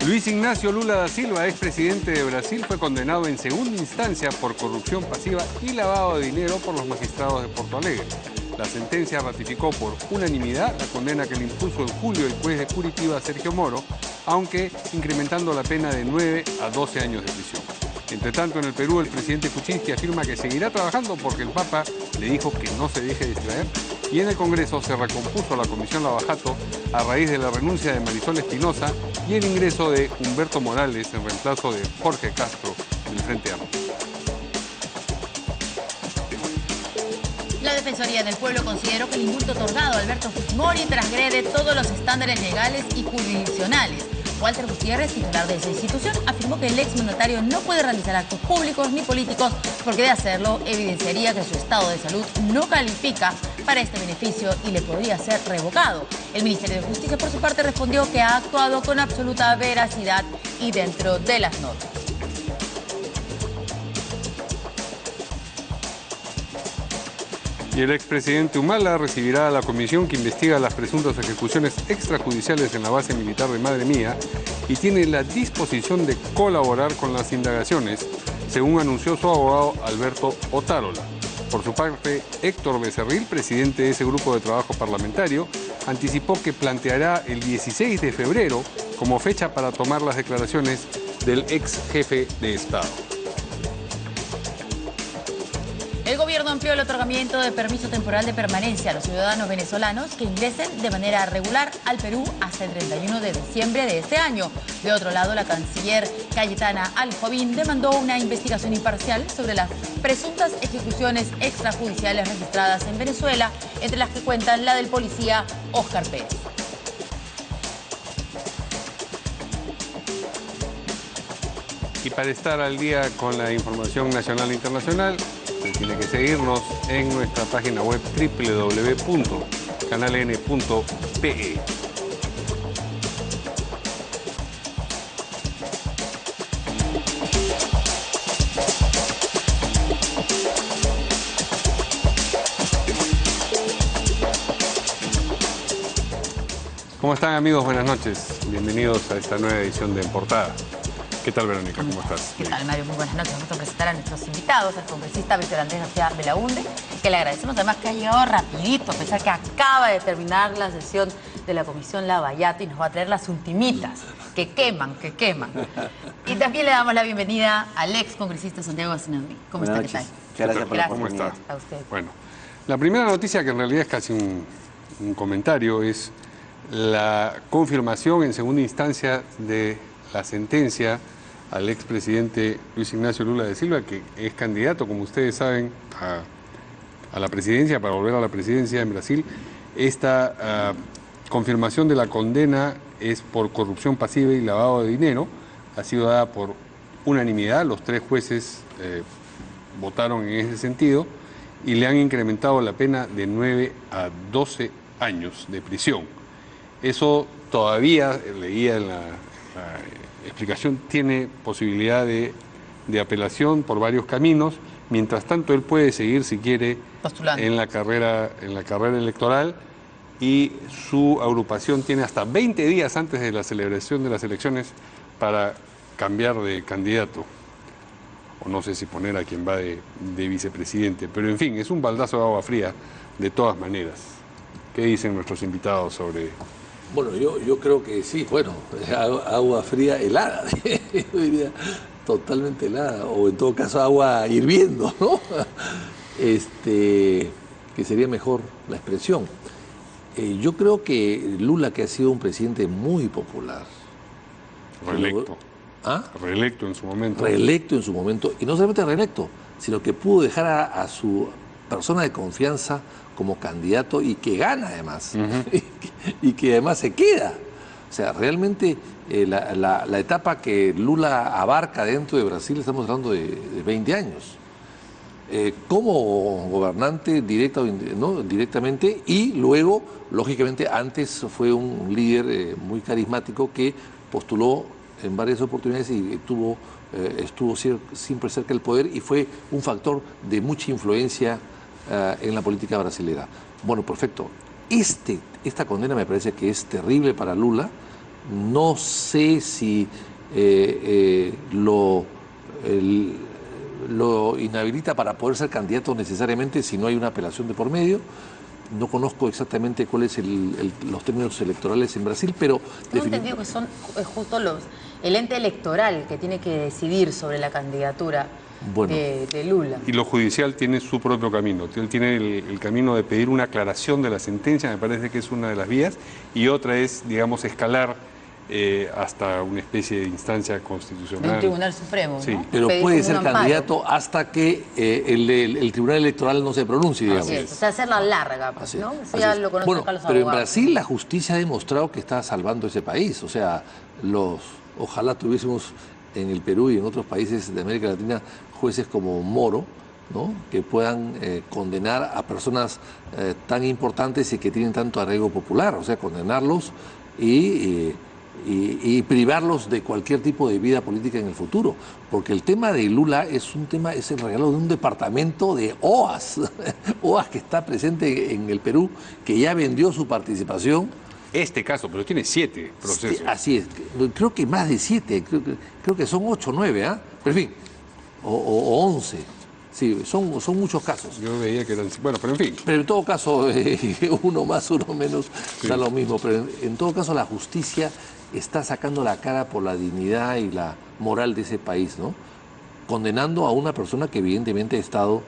Luis Ignacio Lula da Silva, expresidente de Brasil, fue condenado en segunda instancia por corrupción pasiva y lavado de dinero por los magistrados de Porto Alegre. La sentencia ratificó por unanimidad la condena que le impuso en julio el juez de Curitiba, Sergio Moro, aunque incrementando la pena de 9 a 12 años de prisión. Entre tanto, en el Perú, el presidente Kuczynski afirma que seguirá trabajando porque el Papa le dijo que no se deje distraer. Y en el Congreso se recompuso la Comisión Lavajato a raíz de la renuncia de Marisol Espinosa y el ingreso de Humberto Morales en reemplazo de Jorge Castro del Frente Amplio. La Defensoría del Pueblo consideró que el indulto otorgado a Alberto Fujimori transgrede todos los estándares legales y jurisdiccionales. Walter Gutiérrez, titular de esa institución, afirmó que el exmandatario no puede realizar actos públicos ni políticos porque de hacerlo evidenciaría que su estado de salud no califica para este beneficio y le podría ser revocado. El Ministerio de Justicia, por su parte, respondió que ha actuado con absoluta veracidad y dentro de las normas. Y el expresidente Humala recibirá a la comisión que investiga las presuntas ejecuciones extrajudiciales en la base militar de Madre Mía y tiene la disposición de colaborar con las indagaciones, según anunció su abogado Alberto Otárola. Por su parte, Héctor Becerril, presidente de ese grupo de trabajo parlamentario, anticipó que planteará el 16 de febrero como fecha para tomar las declaraciones del ex jefe de Estado. El gobierno amplió el otorgamiento de permiso temporal de permanencia a los ciudadanos venezolanos que ingresen de manera regular al Perú hasta el 31 de diciembre de este año. De otro lado, la canciller Cayetana Aljovín demandó una investigación imparcial sobre las presuntas ejecuciones extrajudiciales registradas en Venezuela, entre las que cuentan la del policía Óscar Pérez. Y para estar al día con la información nacional e internacional, tiene que seguirnos en nuestra página web www.canaln.pe. ¿Cómo están, amigos? Buenas noches. Bienvenidos a esta nueva edición de En Portada. ¿Qué tal, Verónica? ¿Cómo estás? ¿Qué tal, Mario? Muy buenas noches. Vamos a presentar a nuestros invitados, al congresista Víctor Andrés García Belaúnde, que le agradecemos además que ha llegado rapidito, a pesar que acaba de terminar la sesión de la Comisión Lavallato y nos va a traer las ultimitas, que queman. Y también le damos la bienvenida al ex congresista Santiago Basinaudi. ¿Cómo está? ¿Qué tal? Gracias por la ¿Cómo está? A usted. Bueno, la primera noticia, que en realidad es casi un comentario, es la confirmación en segunda instancia de la sentencia al expresidente Luis Ignacio Lula da Silva, que es candidato, como ustedes saben, a la presidencia, para volver a la presidencia en Brasil. Esta confirmación de la condena es por corrupción pasiva y lavado de dinero. Ha sido dada por unanimidad, los 3 jueces votaron en ese sentido y le han incrementado la pena de 9 a 12 años de prisión. Eso todavía, leía en la explicación, tiene posibilidad de apelación por varios caminos. Mientras tanto, él puede seguir, si quiere, postulando en la carrera electoral, y su agrupación tiene hasta 20 días antes de la celebración de las elecciones para cambiar de candidato, o no sé si poner a quien va de vicepresidente, pero en fin, es un baldazo de agua fría de todas maneras. ¿Qué dicen nuestros invitados sobre...? Bueno, yo creo que sí, bueno, agua fría helada, yo diría totalmente helada, o en todo caso agua hirviendo, ¿no? Que sería mejor la expresión. Yo creo que Lula, que ha sido un presidente muy popular. Reelecto. ¿Ah? Reelecto en su momento. Reelecto en su momento, y no solamente reelecto, sino que pudo dejar a su persona de confianza como candidato y que gana además, y que además se queda. O sea, realmente la etapa que Lula abarca dentro de Brasil, estamos hablando de 20 años. Como gobernante directamente, y luego, lógicamente, antes fue un líder muy carismático que postuló en varias oportunidades y estuvo siempre cerca del poder y fue un factor de mucha influencia en la política brasilera. Bueno, perfecto. Esta condena me parece que es terrible para Lula, no sé si lo inhabilita para poder ser candidato necesariamente si no hay una apelación de por medio. No conozco exactamente cuáles los términos electorales en Brasil, pero... Tengo entendido que son justo el ente electoral que tiene que decidir sobre la candidatura de Lula. Y lo judicial tiene su propio camino. Él tiene el camino de pedir una aclaración de la sentencia, me parece que es una de las vías, y otra es, digamos, escalar hasta una especie de instancia constitucional. Un Tribunal Supremo, sí. ¿no? Pero Pedir puede como ser un amparo. candidato hasta que el Tribunal Electoral no se pronuncie, digamos. Así es, o sea, hacerla larga, pues, Así ¿no? es, Eso ya así es. lo conocen Bueno, acá los pero en abogados. Brasil la justicia ha demostrado que está salvando ese país. O sea, ojalá tuviésemos en el Perú y en otros países de América Latina jueces como Moro, ¿no? Que puedan condenar a personas tan importantes y que tienen tanto arraigo popular. O sea, condenarlos y privarlos de cualquier tipo de vida política en el futuro. Porque el tema de Lula es el regalo de un departamento de OAS, OAS que está presente en el Perú, que ya vendió su participación. Este caso, pero tiene 7 procesos. Así es, creo que más de 7, creo que son 8 o 9, ¿ah? Pero en fin, o 11. Sí, son muchos casos. Yo veía que eran... Bueno, pero en fin. Pero en todo caso, uno más, uno menos, Sí. da lo mismo. Pero en todo caso, la justicia está sacando la cara por la dignidad y la moral de ese país, ¿no? Condenando a una persona que evidentemente ha estado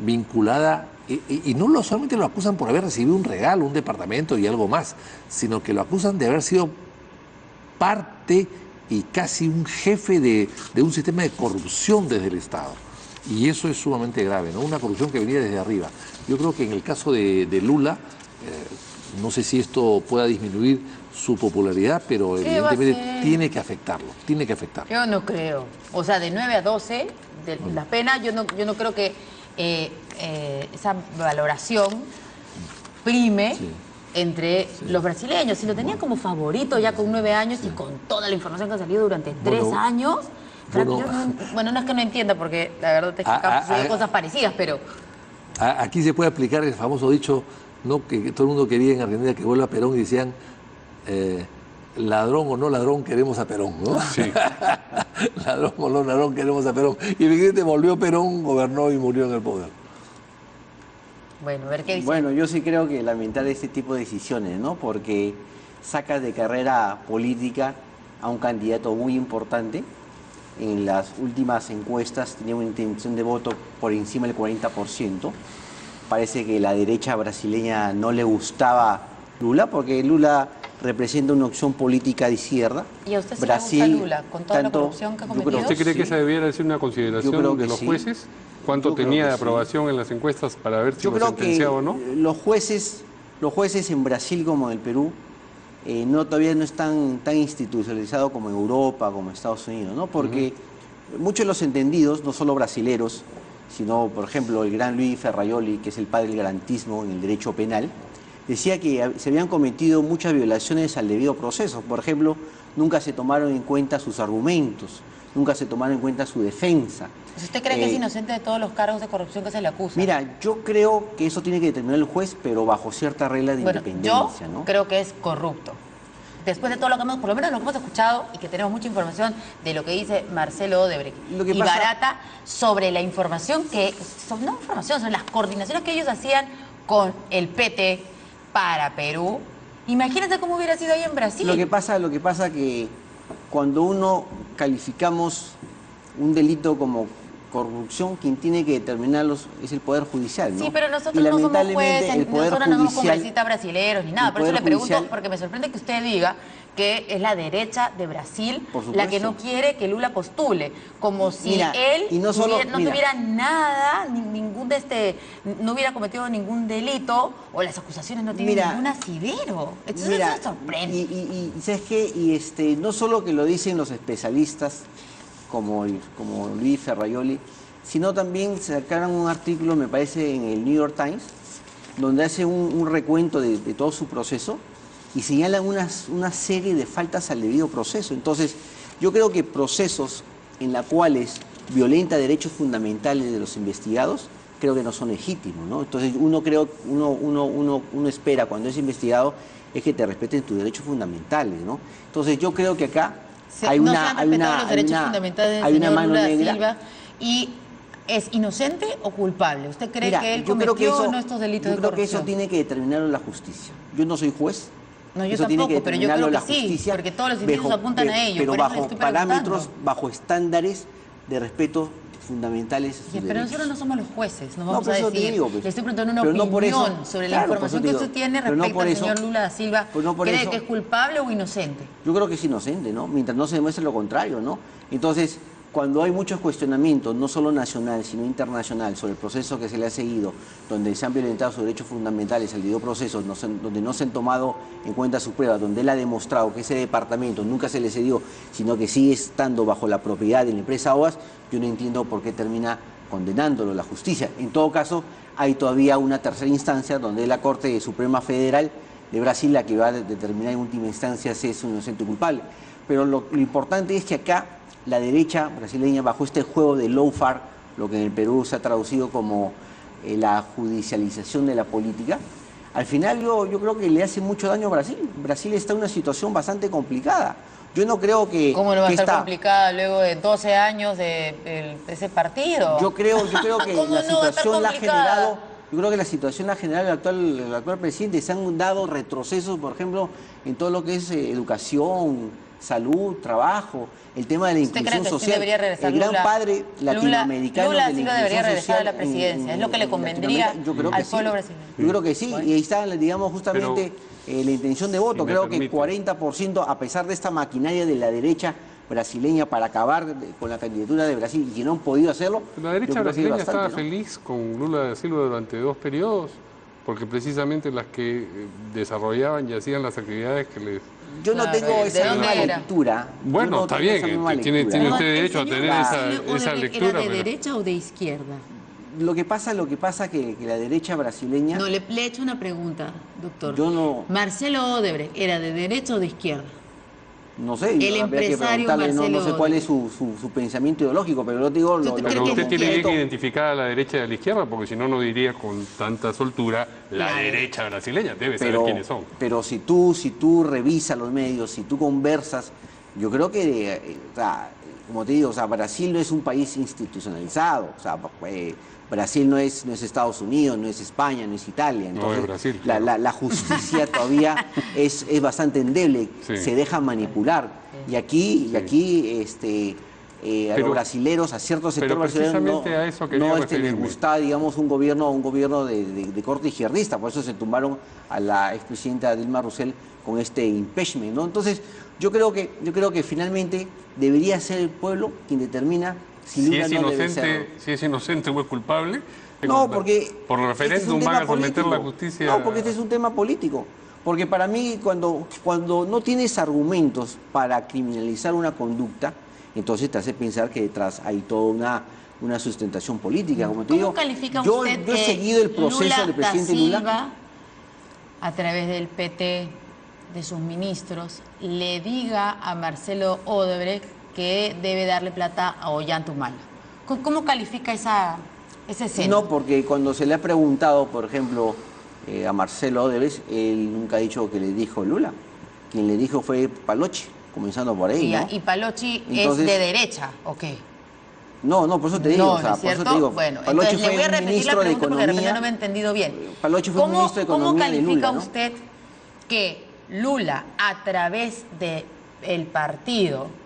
vinculada, y no solamente lo acusan por haber recibido un regalo, un departamento y algo más, sino que lo acusan de haber sido parte y casi un jefe de un sistema de corrupción desde el Estado. Y eso es sumamente grave, ¿no? Una corrupción que venía desde arriba. Yo creo que en el caso de Lula, no sé si esto pueda disminuir su popularidad, pero evidentemente tiene que afectarlo, tiene que afectarlo. Yo no creo. O sea, de 9 a 12, la pena, yo no creo que esa valoración prime entre los brasileños. Si lo tenían como favorito ya con 9 años y con toda la información que ha salido durante 3 años... Bueno, no es que no entienda, porque la verdad es que acá suceden cosas parecidas, pero... Aquí se puede aplicar el famoso dicho, ¿no? Que todo el mundo quería en Argentina que vuelva a Perón y decían, ladrón o no ladrón, queremos a Perón, ¿no? Sí. Ladrón o no ladrón, queremos a Perón. Y evidentemente volvió Perón, gobernó y murió en el poder. Bueno, a ver qué dice. Bueno, yo sí creo que lamentar este tipo de decisiones, ¿no? Porque sacas de carrera política a un candidato muy importante. En las últimas encuestas tenía una intención de voto por encima del 40%. Parece que la derecha brasileña no le gustaba Lula, porque Lula representa una opción política de izquierda. ¿Y a usted sí le gusta Lula, con toda la corrupción que ha cometido? ¿Usted cree que esa debiera ser una consideración de los jueces? ¿Cuánto tenía de aprobación en las encuestas para ver si lo sentenciaba o no? Los jueces en Brasil como en el Perú todavía no están tan institucionalizados como en Europa, como en Estados Unidos, ¿no? Porque muchos de los entendidos, no solo brasileros, sino, por ejemplo, el gran Luis Ferrajoli, que es el padre del garantismo en el derecho penal, decía que se habían cometido muchas violaciones al debido proceso. Por ejemplo, nunca se tomaron en cuenta sus argumentos, nunca se tomaron en cuenta su defensa. ¿Usted cree que es inocente de todos los cargos de corrupción que se le acusan? Mira, yo creo que eso tiene que determinar el juez, pero bajo cierta regla de independencia, yo ¿no? creo que es corrupto. Después de todo lo que hemos, por lo menos lo que hemos escuchado y que tenemos mucha información de lo que dice Marcelo Odebrecht y Barata sobre la información no información, sobre las coordinaciones que ellos hacían con el PT para Perú. Imagínate cómo hubiera sido ahí en Brasil. Lo que pasa que cuando uno calificamos un delito como corrupción, quien tiene que determinarlos es el Poder Judicial, ¿no? Sí, pero nosotros y no somos lamentablemente jueces, el Poder nosotros no somos Judicial, congresistas brasileños ni nada. Por eso le pregunto, porque me sorprende que usted diga que es la derecha de Brasil la que no quiere que Lula postule, como si él no tuviera nada, no hubiera cometido ningún delito o las acusaciones no tienen ningún asidero. Entonces eso me sorprende. Y ¿sabes qué? Y no solo que lo dicen los especialistas como Luis Ferrajoli, sino también sacaron un artículo, me parece, en el New York Times, donde hace un recuento de todo su proceso y señalan una serie de faltas al debido proceso. Entonces, yo creo que procesos en los cuales violenta derechos fundamentales de los investigados, creo que no son legítimos, ¿no? Entonces, uno espera cuando es investigado es que te respeten tus derechos fundamentales, ¿no? Entonces yo creo que acá No se han respetado los derechos fundamentales del señor Lula da Silva. ¿Y es inocente o culpable? ¿Usted cree que él cometió o no estos delitos de corrupción? Yo creo que eso tiene que determinarlo la justicia. Yo no soy juez. No, yo eso tampoco, pero yo creo que sí, porque todos los indicios apuntan a ello. Pero por eso bajo le estoy parámetros, bajo estándares de respeto fundamentales. Pero nosotros no somos los jueces, nos vamos por a eso decir. te digo, pues, le estoy preguntando una pero no por eso, opinión sobre la claro, información que usted tiene respecto al señor Lula da Silva. ¿Cree que es culpable o inocente? Yo creo que es inocente, ¿no? Mientras no se demuestre lo contrario, ¿no? Entonces, cuando hay muchos cuestionamientos, no solo nacional, sino internacional, sobre el proceso que se le ha seguido, donde se han violentado sus derechos fundamentales, el debido proceso, donde no se han tomado en cuenta sus pruebas, donde él ha demostrado que ese departamento nunca se le cedió, sino que sigue estando bajo la propiedad de la empresa OAS, yo no entiendo por qué termina condenándolo la justicia. En todo caso, hay todavía una tercera instancia donde es la Corte Suprema Federal de Brasil la que va a determinar en última instancia si es un inocente o culpable. Pero lo importante es que acá la derecha brasileña, bajo este juego de lawfare, lo que en el Perú se ha traducido como la judicialización de la política, al final yo creo que le hace mucho daño a Brasil. Brasil está en una situación bastante complicada. Yo no creo que... ¿Cómo no va a estar complicada luego de 12 años de ese partido? Yo creo que la situación la ha generado... Yo creo que la situación la ha generado el actual presidente. Se han dado retrocesos, por ejemplo, en todo lo que es educación, salud, trabajo, el tema de la inclusión social. El gran padre latinoamericano Lula de la Silva debería regresar a la social presidencia, es lo que le convendría al pueblo brasileño. Yo creo que sí, y ahí está, digamos, justamente la intención de voto. Creo que 40%, a pesar de esta maquinaria de la derecha brasileña para acabar con la candidatura de Brasil y que no han podido hacerlo. La derecha brasileña estaba feliz con Lula da Silva durante 2 periodos, porque precisamente las que desarrollaban y hacían las actividades que les... Yo no tengo esa misma lectura. Bueno, está bien, tiene usted derecho a tener esa lectura. ¿Era de derecha o de izquierda? Lo que pasa que la derecha brasileña... No, le he hecho una pregunta, doctor. Yo no... Marcelo Odebrecht, ¿era de derecha o de izquierda? No sé, el empresario Marcelo no sé cuál es su pensamiento ideológico, pero yo digo... Pero usted tiene que identificar a la derecha y a la izquierda, porque si no, no diría con tanta soltura la derecha brasileña, debe saber quiénes son. Pero si tú revisas los medios, si tú conversas, yo creo que, como te digo, Brasil no es un país institucionalizado, Brasil no es Estados Unidos, no es España, no es Italia. Entonces, no es Brasil. La justicia todavía es bastante endeble, se deja manipular. Y aquí a los brasileros, a ciertos sectores brasileños, no les gusta, digamos, un gobierno de corte izquierdista. Por eso se tumbaron a la expresidenta Dilma Rousseff con este impeachment, ¿no? Entonces, yo creo que finalmente debería ser el pueblo quien determina si Lula no debe serlo. Si es inocente o es culpable. No, porque por el referéndum van a someter la justicia. No, porque este es un tema político. Porque para mí, cuando no tienes argumentos para criminalizar una conducta, entonces te hace pensar que detrás hay toda una sustentación política. Como te digo, yo he seguido el proceso del presidente Lula. A través del PT, de sus ministros, le diga a Marcelo Odebrecht que debe darle plata a Ollanta-Humala. ¿Cómo califica esa escena? No, porque cuando se le ha preguntado, por ejemplo, a Marcelo Odebrecht, él nunca ha dicho que le dijo Lula. Quien le dijo fue Palocci, comenzando por ahí, ¿no? ¿Y Palocci es de derecha o qué? No, por eso te digo. No, ¿no es cierto? Por eso te digo, bueno, Palocci entonces le voy a repetir la pregunta porque de repente no me he entendido bien. Palocci fue ministro de Economía ¿Cómo califica de Lula, usted que Lula, a través del partido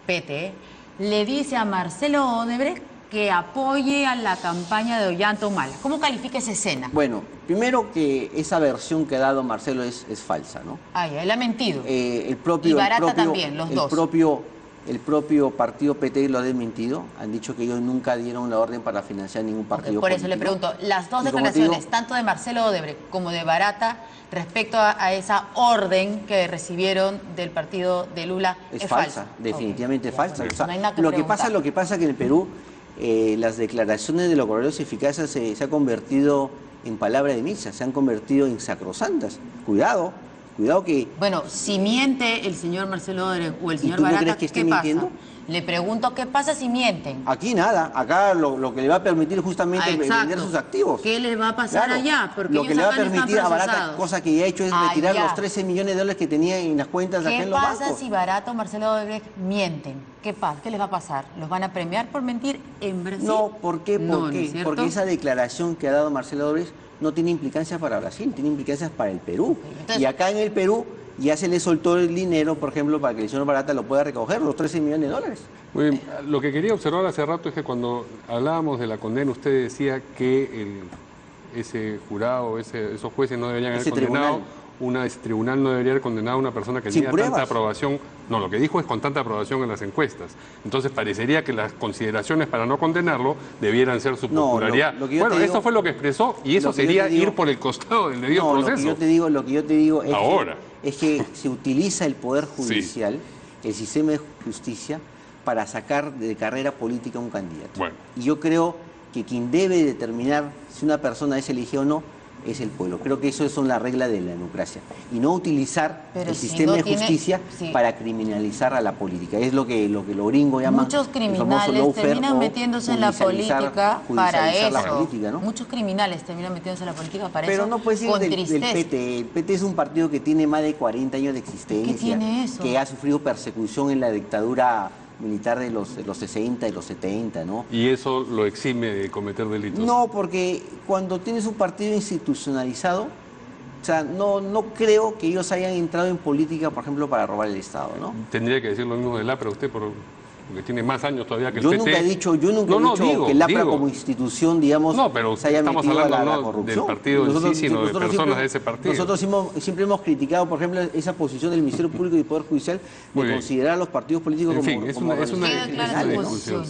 PT, le dice a Marcelo Odebrecht que apoye a la campaña de Ollanta-Humala? ¿Cómo califica esa escena? Bueno, primero que esa versión que ha dado Marcelo es falsa, ¿no? Él ha mentido. Y Barata también, los dos. El propio partido PT lo ha desmentido. Han dicho que ellos nunca dieron la orden para financiar ningún partido por político. eso le pregunto, las dos declaraciones, tanto de Marcelo Odebrecht como de Barata, respecto a esa orden que recibieron del partido de Lula, es falsa. Definitivamente falsa. Bueno, no hay nada que lo que pasa que en el Perú las declaraciones de los corredores eficaces se ha convertido en palabra de misa, se han convertido en sacrosantas. Cuidado que... Bueno, si miente el señor Marcelo Odebrecht o el señor ¿Y tú no Barata, crees que esté ¿qué mintiendo? pasa? Le pregunto, ¿qué pasa si mienten? Aquí nada, acá lo que le va a permitir justamente vender sus activos. ¿Qué les va a pasar allá? Porque lo que le va a permitir a Barata, procesados. cosa que ya ha hecho, es retirar los 13 millones de dólares que tenía en las cuentas acá en los bancos. ¿Qué pasa si Barata o Marcelo Odebrecht mienten? ¿Qué pasa? ¿Qué les va a pasar? ¿Los van a premiar por mentir en Brasil? No, ¿por qué? No, ¿no es cierto? Porque esa declaración que ha dado Marcelo Odebrecht no tiene implicancias para Brasil, tiene implicancias para el Perú. Entonces, y acá en el Perú ya se le soltó el dinero, por ejemplo, para que el señor Barata lo pueda recoger, los 13 millones de dólares. Muy bien. Lo que quería observar hace rato es que cuando hablábamos de la condena, usted decía que ese jurado, esos jueces no deberían haber condenado, ese tribunal no debería haber condenado a una persona que tenía tanta aprobación. No, lo que dijo es con tanta aprobación en las encuestas. Entonces parecería que las consideraciones para no condenarlo debieran ser su popularidad. Bueno, eso fue lo que expresó y eso sería ir por el costado del debido proceso. Lo que yo te digo es que se utiliza el Poder Judicial, el sistema de justicia, para sacar de carrera política a un candidato. Bueno. Y yo creo que quien debe determinar si una persona es elegida o no es el pueblo. Creo que eso son las reglas de la democracia. Y no utilizar el sistema de justicia para criminalizar a la política. Es lo que los gringos llaman muchos criminales terminan metiéndose en la política para eso. ¿No? Muchos criminales terminan metiéndose en la política para eso. Pero no puedes ir del PT. El PT es un partido que tiene más de 40 años de existencia. ¿Qué tiene eso? Que ha sufrido persecución en la dictadura militar de los 60 y los 70, ¿no? ¿Y eso lo exime de cometer delitos? No, porque cuando tienes un partido institucionalizado, o sea, no creo que ellos hayan entrado en política, por ejemplo, para robar el Estado, ¿no? Tendría que decir lo mismo del APRA usted, porque tiene más años todavía que el PT. Yo nunca he dicho que el APRA como institución, digamos, se haya estamos metido hablando a la no corrupción. Del partido en sí, sino de personas de ese partido. Nosotros siempre hemos criticado, por ejemplo, esa posición del Ministerio Público y Poder Judicial de considerar a los partidos políticos como... En fin, es una discusión.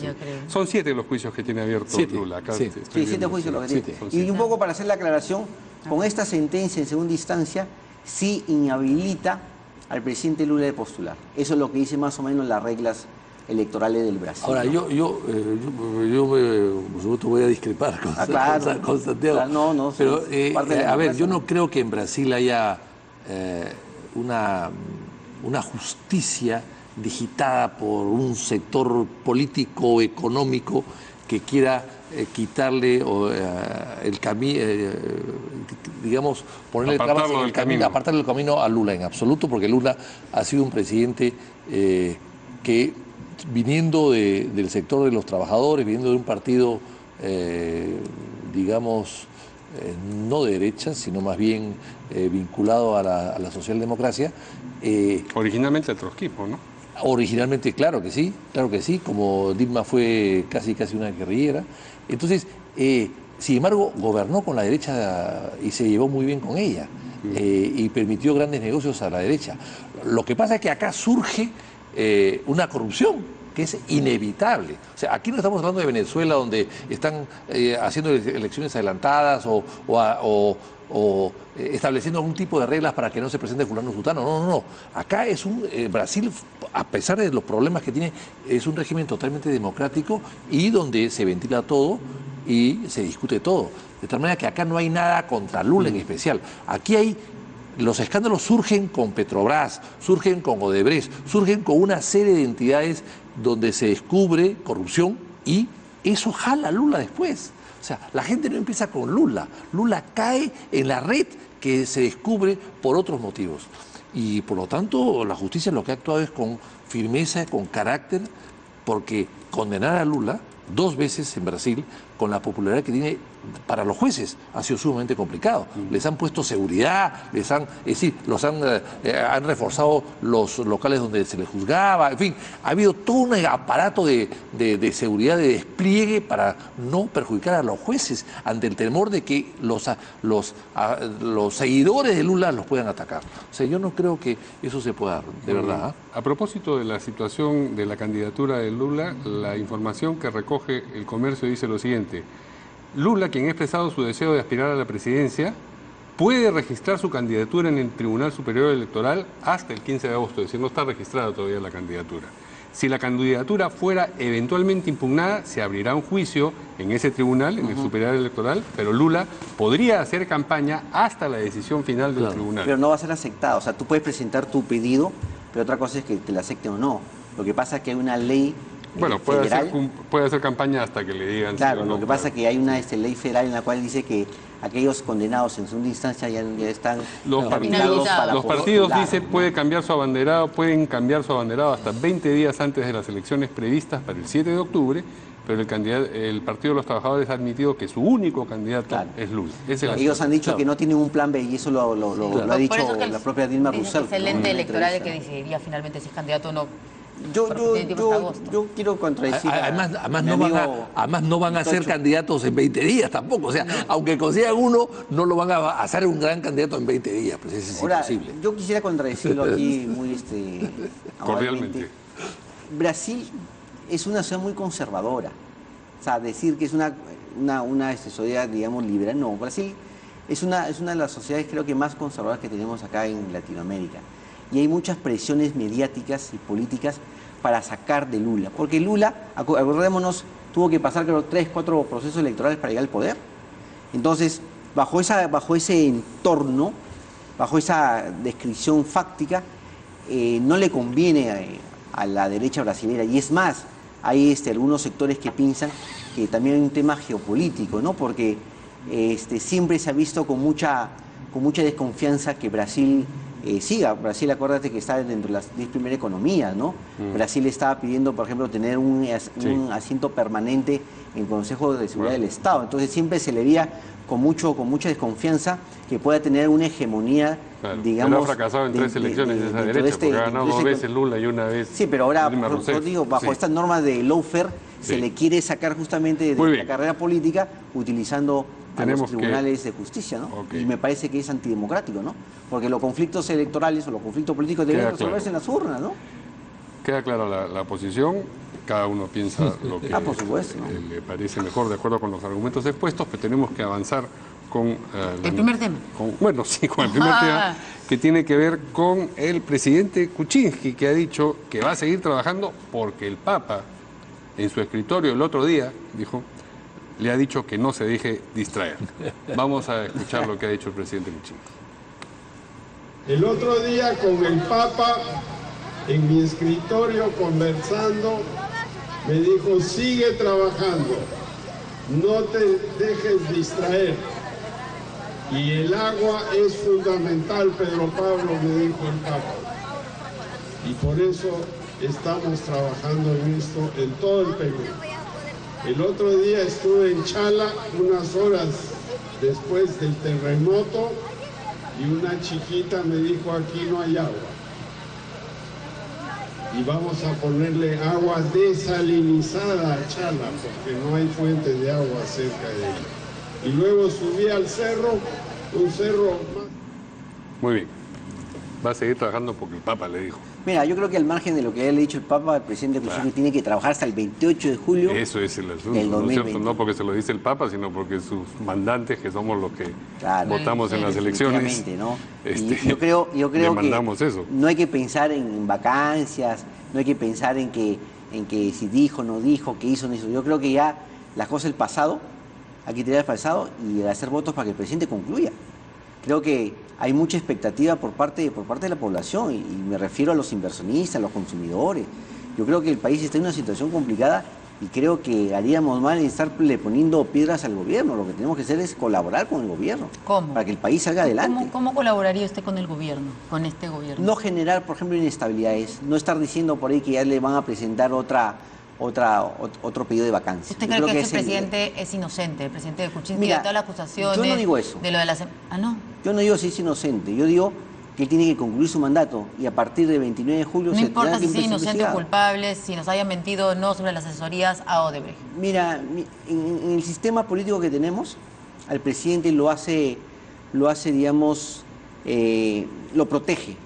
Son 7 los juicios que tiene abierto Lula. Acá 7 juicios los que tiene. Y un poco para hacer la aclaración, con esta sentencia en segunda instancia, sí inhabilita al presidente Lula de postular. Eso es lo que dice más o menos las reglas electorales del Brasil. Ahora, ¿no? yo por supuesto voy a discrepar con Santiago. Pero, a ver, yo no creo que en Brasil haya una justicia digitada por un sector político, económico, que quiera quitarle el camino, digamos, ponerle trabas en el camino, apartarle el camino a Lula en absoluto, porque Lula ha sido un presidente que, viniendo del sector de los trabajadores, viniendo de un partido, digamos, no de derecha, sino más bien vinculado a la socialdemocracia. Originalmente el trotskismo, ¿no? Originalmente, claro que sí, como Dilma fue casi una guerrillera. Entonces, sin embargo, gobernó con la derecha y se llevó muy bien con ella, y permitió grandes negocios a la derecha. Lo que pasa es que acá surge una corrupción que es inevitable. O sea, aquí no estamos hablando de Venezuela, donde están haciendo elecciones adelantadas o estableciendo algún tipo de reglas para que no se presente fulano sutano. No. Acá es Brasil, a pesar de los problemas que tiene, es un régimen totalmente democrático y donde se ventila todo y se discute todo. De tal manera que acá no hay nada contra Lula en especial. Aquí los escándalos surgen con Petrobras, surgen con Odebrecht, surgen con una serie de entidades donde se descubre corrupción y eso jala a Lula después. O sea, la gente no empieza con Lula. Lula cae en la red que se descubre por otros motivos. Y por lo tanto, la justicia lo que ha actuado es con firmeza, con carácter, porque condenar a Lula 2 veces en Brasil, con la popularidad que tiene para los jueces, ha sido sumamente complicado. Les han puesto seguridad, han reforzado los locales donde se les juzgaba, en fin, ha habido todo un aparato de seguridad, de despliegue para no perjudicar a los jueces ante el temor de que los seguidores de Lula los puedan atacar. O sea, yo no creo que eso se pueda dar, de verdad. A propósito de la situación de la candidatura de Lula, la información que recoge El Comercio dice lo siguiente: Lula, quien ha expresado su deseo de aspirar a la presidencia, puede registrar su candidatura en el Tribunal Superior Electoral hasta el 15 de agosto, es decir, no está registrada todavía la candidatura. Si la candidatura fuera eventualmente impugnada, se abrirá un juicio en ese tribunal, en el Superior Electoral, pero Lula podría hacer campaña hasta la decisión final del tribunal. Pero no va a ser aceptado, o sea, tú puedes presentar tu pedido, pero otra cosa es que te la acepten o no. Lo que pasa es que hay una ley Bueno, federal. puede hacer campaña hasta que le digan... Claro, sí o no, lo que pasa es claro. que hay una ley federal en la cual dice que aquellos condenados en segunda instancia ya están Los habilitados para Los poder partidos, postular, dice, ¿no? pueden cambiar su abanderado hasta 20 días antes de las elecciones previstas para el 7 de octubre, pero el Partido de los Trabajadores ha admitido que su único candidato Claro. es Lula. Esa es la Ellos han dicho Claro. que no tienen un plan B y eso lo ha dicho Por eso es que la propia Dilma dicen que Rousseff. es el ¿no? En ente una electoral el que entrevista. decidiría finalmente si es candidato o no. Yo Hasta agosto. quiero contradecir. Además, no van a ser Tocho. candidatos en 20 días tampoco. O sea, aunque consigan uno, no lo van a hacer un gran candidato en 20 días. Pues eso es Ahora, imposible. yo quisiera contradecirlo aquí muy Cordialmente. amablemente. Brasil es una sociedad muy conservadora. O sea, decir que es una sociedad, digamos, liberal, no. Brasil es una de las sociedades, creo que más conservadoras que tenemos acá en Latinoamérica. Y hay muchas presiones mediáticas y políticas para sacar de Lula. Porque Lula, acordémonos, tuvo que pasar, creo, 3, 4 procesos electorales para llegar al poder. Entonces, bajo ese entorno, bajo esa descripción fáctica, no le conviene a la derecha brasileña. Y es más, hay algunos sectores que piensan que también hay un tema geopolítico, ¿no? Porque siempre se ha visto con mucha desconfianza que Brasil siga. Brasil, acuérdate que está dentro de las 10 primeras economías, ¿no? Brasil estaba pidiendo, por ejemplo, tener un asiento permanente en el Consejo de Seguridad del Estado. Entonces siempre se le veía con mucha desconfianza que pueda tener una hegemonía, Claro, digamos... pero ha fracasado en 3 elecciones de esa dentro derecha, de porque ha ganado dentro 2 de veces Lula y una vez Sí, pero ahora, Dilma yo Rousseff. digo, bajo Sí. estas normas de lawfare, se Sí. le quiere sacar justamente Muy de bien. la carrera política utilizando a Tenemos los tribunales de justicia, ¿no? Ok. Y me parece que es antidemocrático, ¿no? Porque los conflictos electorales o los conflictos políticos deben Queda resolverse claro. en las urnas, ¿no? Queda clara la posición, cada uno piensa lo que por supuesto, ¿no? le parece mejor de acuerdo con los argumentos expuestos, pero tenemos que avanzar con... El primer tema. con el primer tema, que tiene que ver con el presidente Kuczynski, que ha dicho que va a seguir trabajando porque el Papa, en su escritorio el otro día, dijo, le ha dicho que no se deje distraer. Vamos a escuchar lo que ha dicho el presidente Kuczynski. El otro día con el Papa, en mi escritorio conversando, me dijo, sigue trabajando, no te dejes distraer. Y el agua es fundamental, Pedro Pablo, me dijo el Papa. Y por eso estamos trabajando en esto en todo el Perú. El otro día estuve en Chala unas horas después del terremoto y una chiquita me dijo, aquí no hay agua. Y vamos a ponerle agua desalinizada a Chala, porque no hay fuente de agua cerca de ella. Y luego subí al cerro, un cerro más. Muy bien. Va a seguir trabajando porque el Papa le dijo. Mira, yo creo que al margen de lo que haya dicho el Papa, el presidente Kuczynski tiene que trabajar hasta el 28 de julio. Eso es el asunto, del ¿no es cierto? 2020. No porque se lo dice el Papa, sino porque sus mandantes, que somos los que Claro. votamos en las elecciones, Definitivamente, ¿no? Y este, yo creo demandamos que eso. no hay que pensar en vacancias, no hay que pensar en que si dijo, no dijo, que hizo, no hizo. Yo creo que ya las cosas del pasado, hay que tirar el pasado y hacer votos para que el presidente concluya. Creo que hay mucha expectativa por parte de la población y me refiero a los inversionistas, a los consumidores. Yo creo que el país está en una situación complicada y creo que haríamos mal en estarle poniendo piedras al gobierno. Lo que tenemos que hacer es colaborar con el gobierno. ¿Cómo? Para que el país salga adelante. ¿Cómo colaboraría usted con el gobierno, con este gobierno? No generar, por ejemplo, inestabilidades. No estar diciendo por ahí que ya le van a presentar otro pedido de vacancia. ¿Usted Yo cree creo que es ese presidente es inocente, el presidente de Kuczynski, Mira, de todas las acusaciones? yo no digo eso. De lo de las... Ah, no. Yo no digo si es inocente, yo digo que él tiene que concluir su mandato y a partir del 29 de julio No se importa tendrá si que es inocente o investigar. culpable, si nos hayan mentido o no sobre las asesorías a Odebrecht. Mira, en el sistema político que tenemos, al presidente lo hace digamos, lo protege.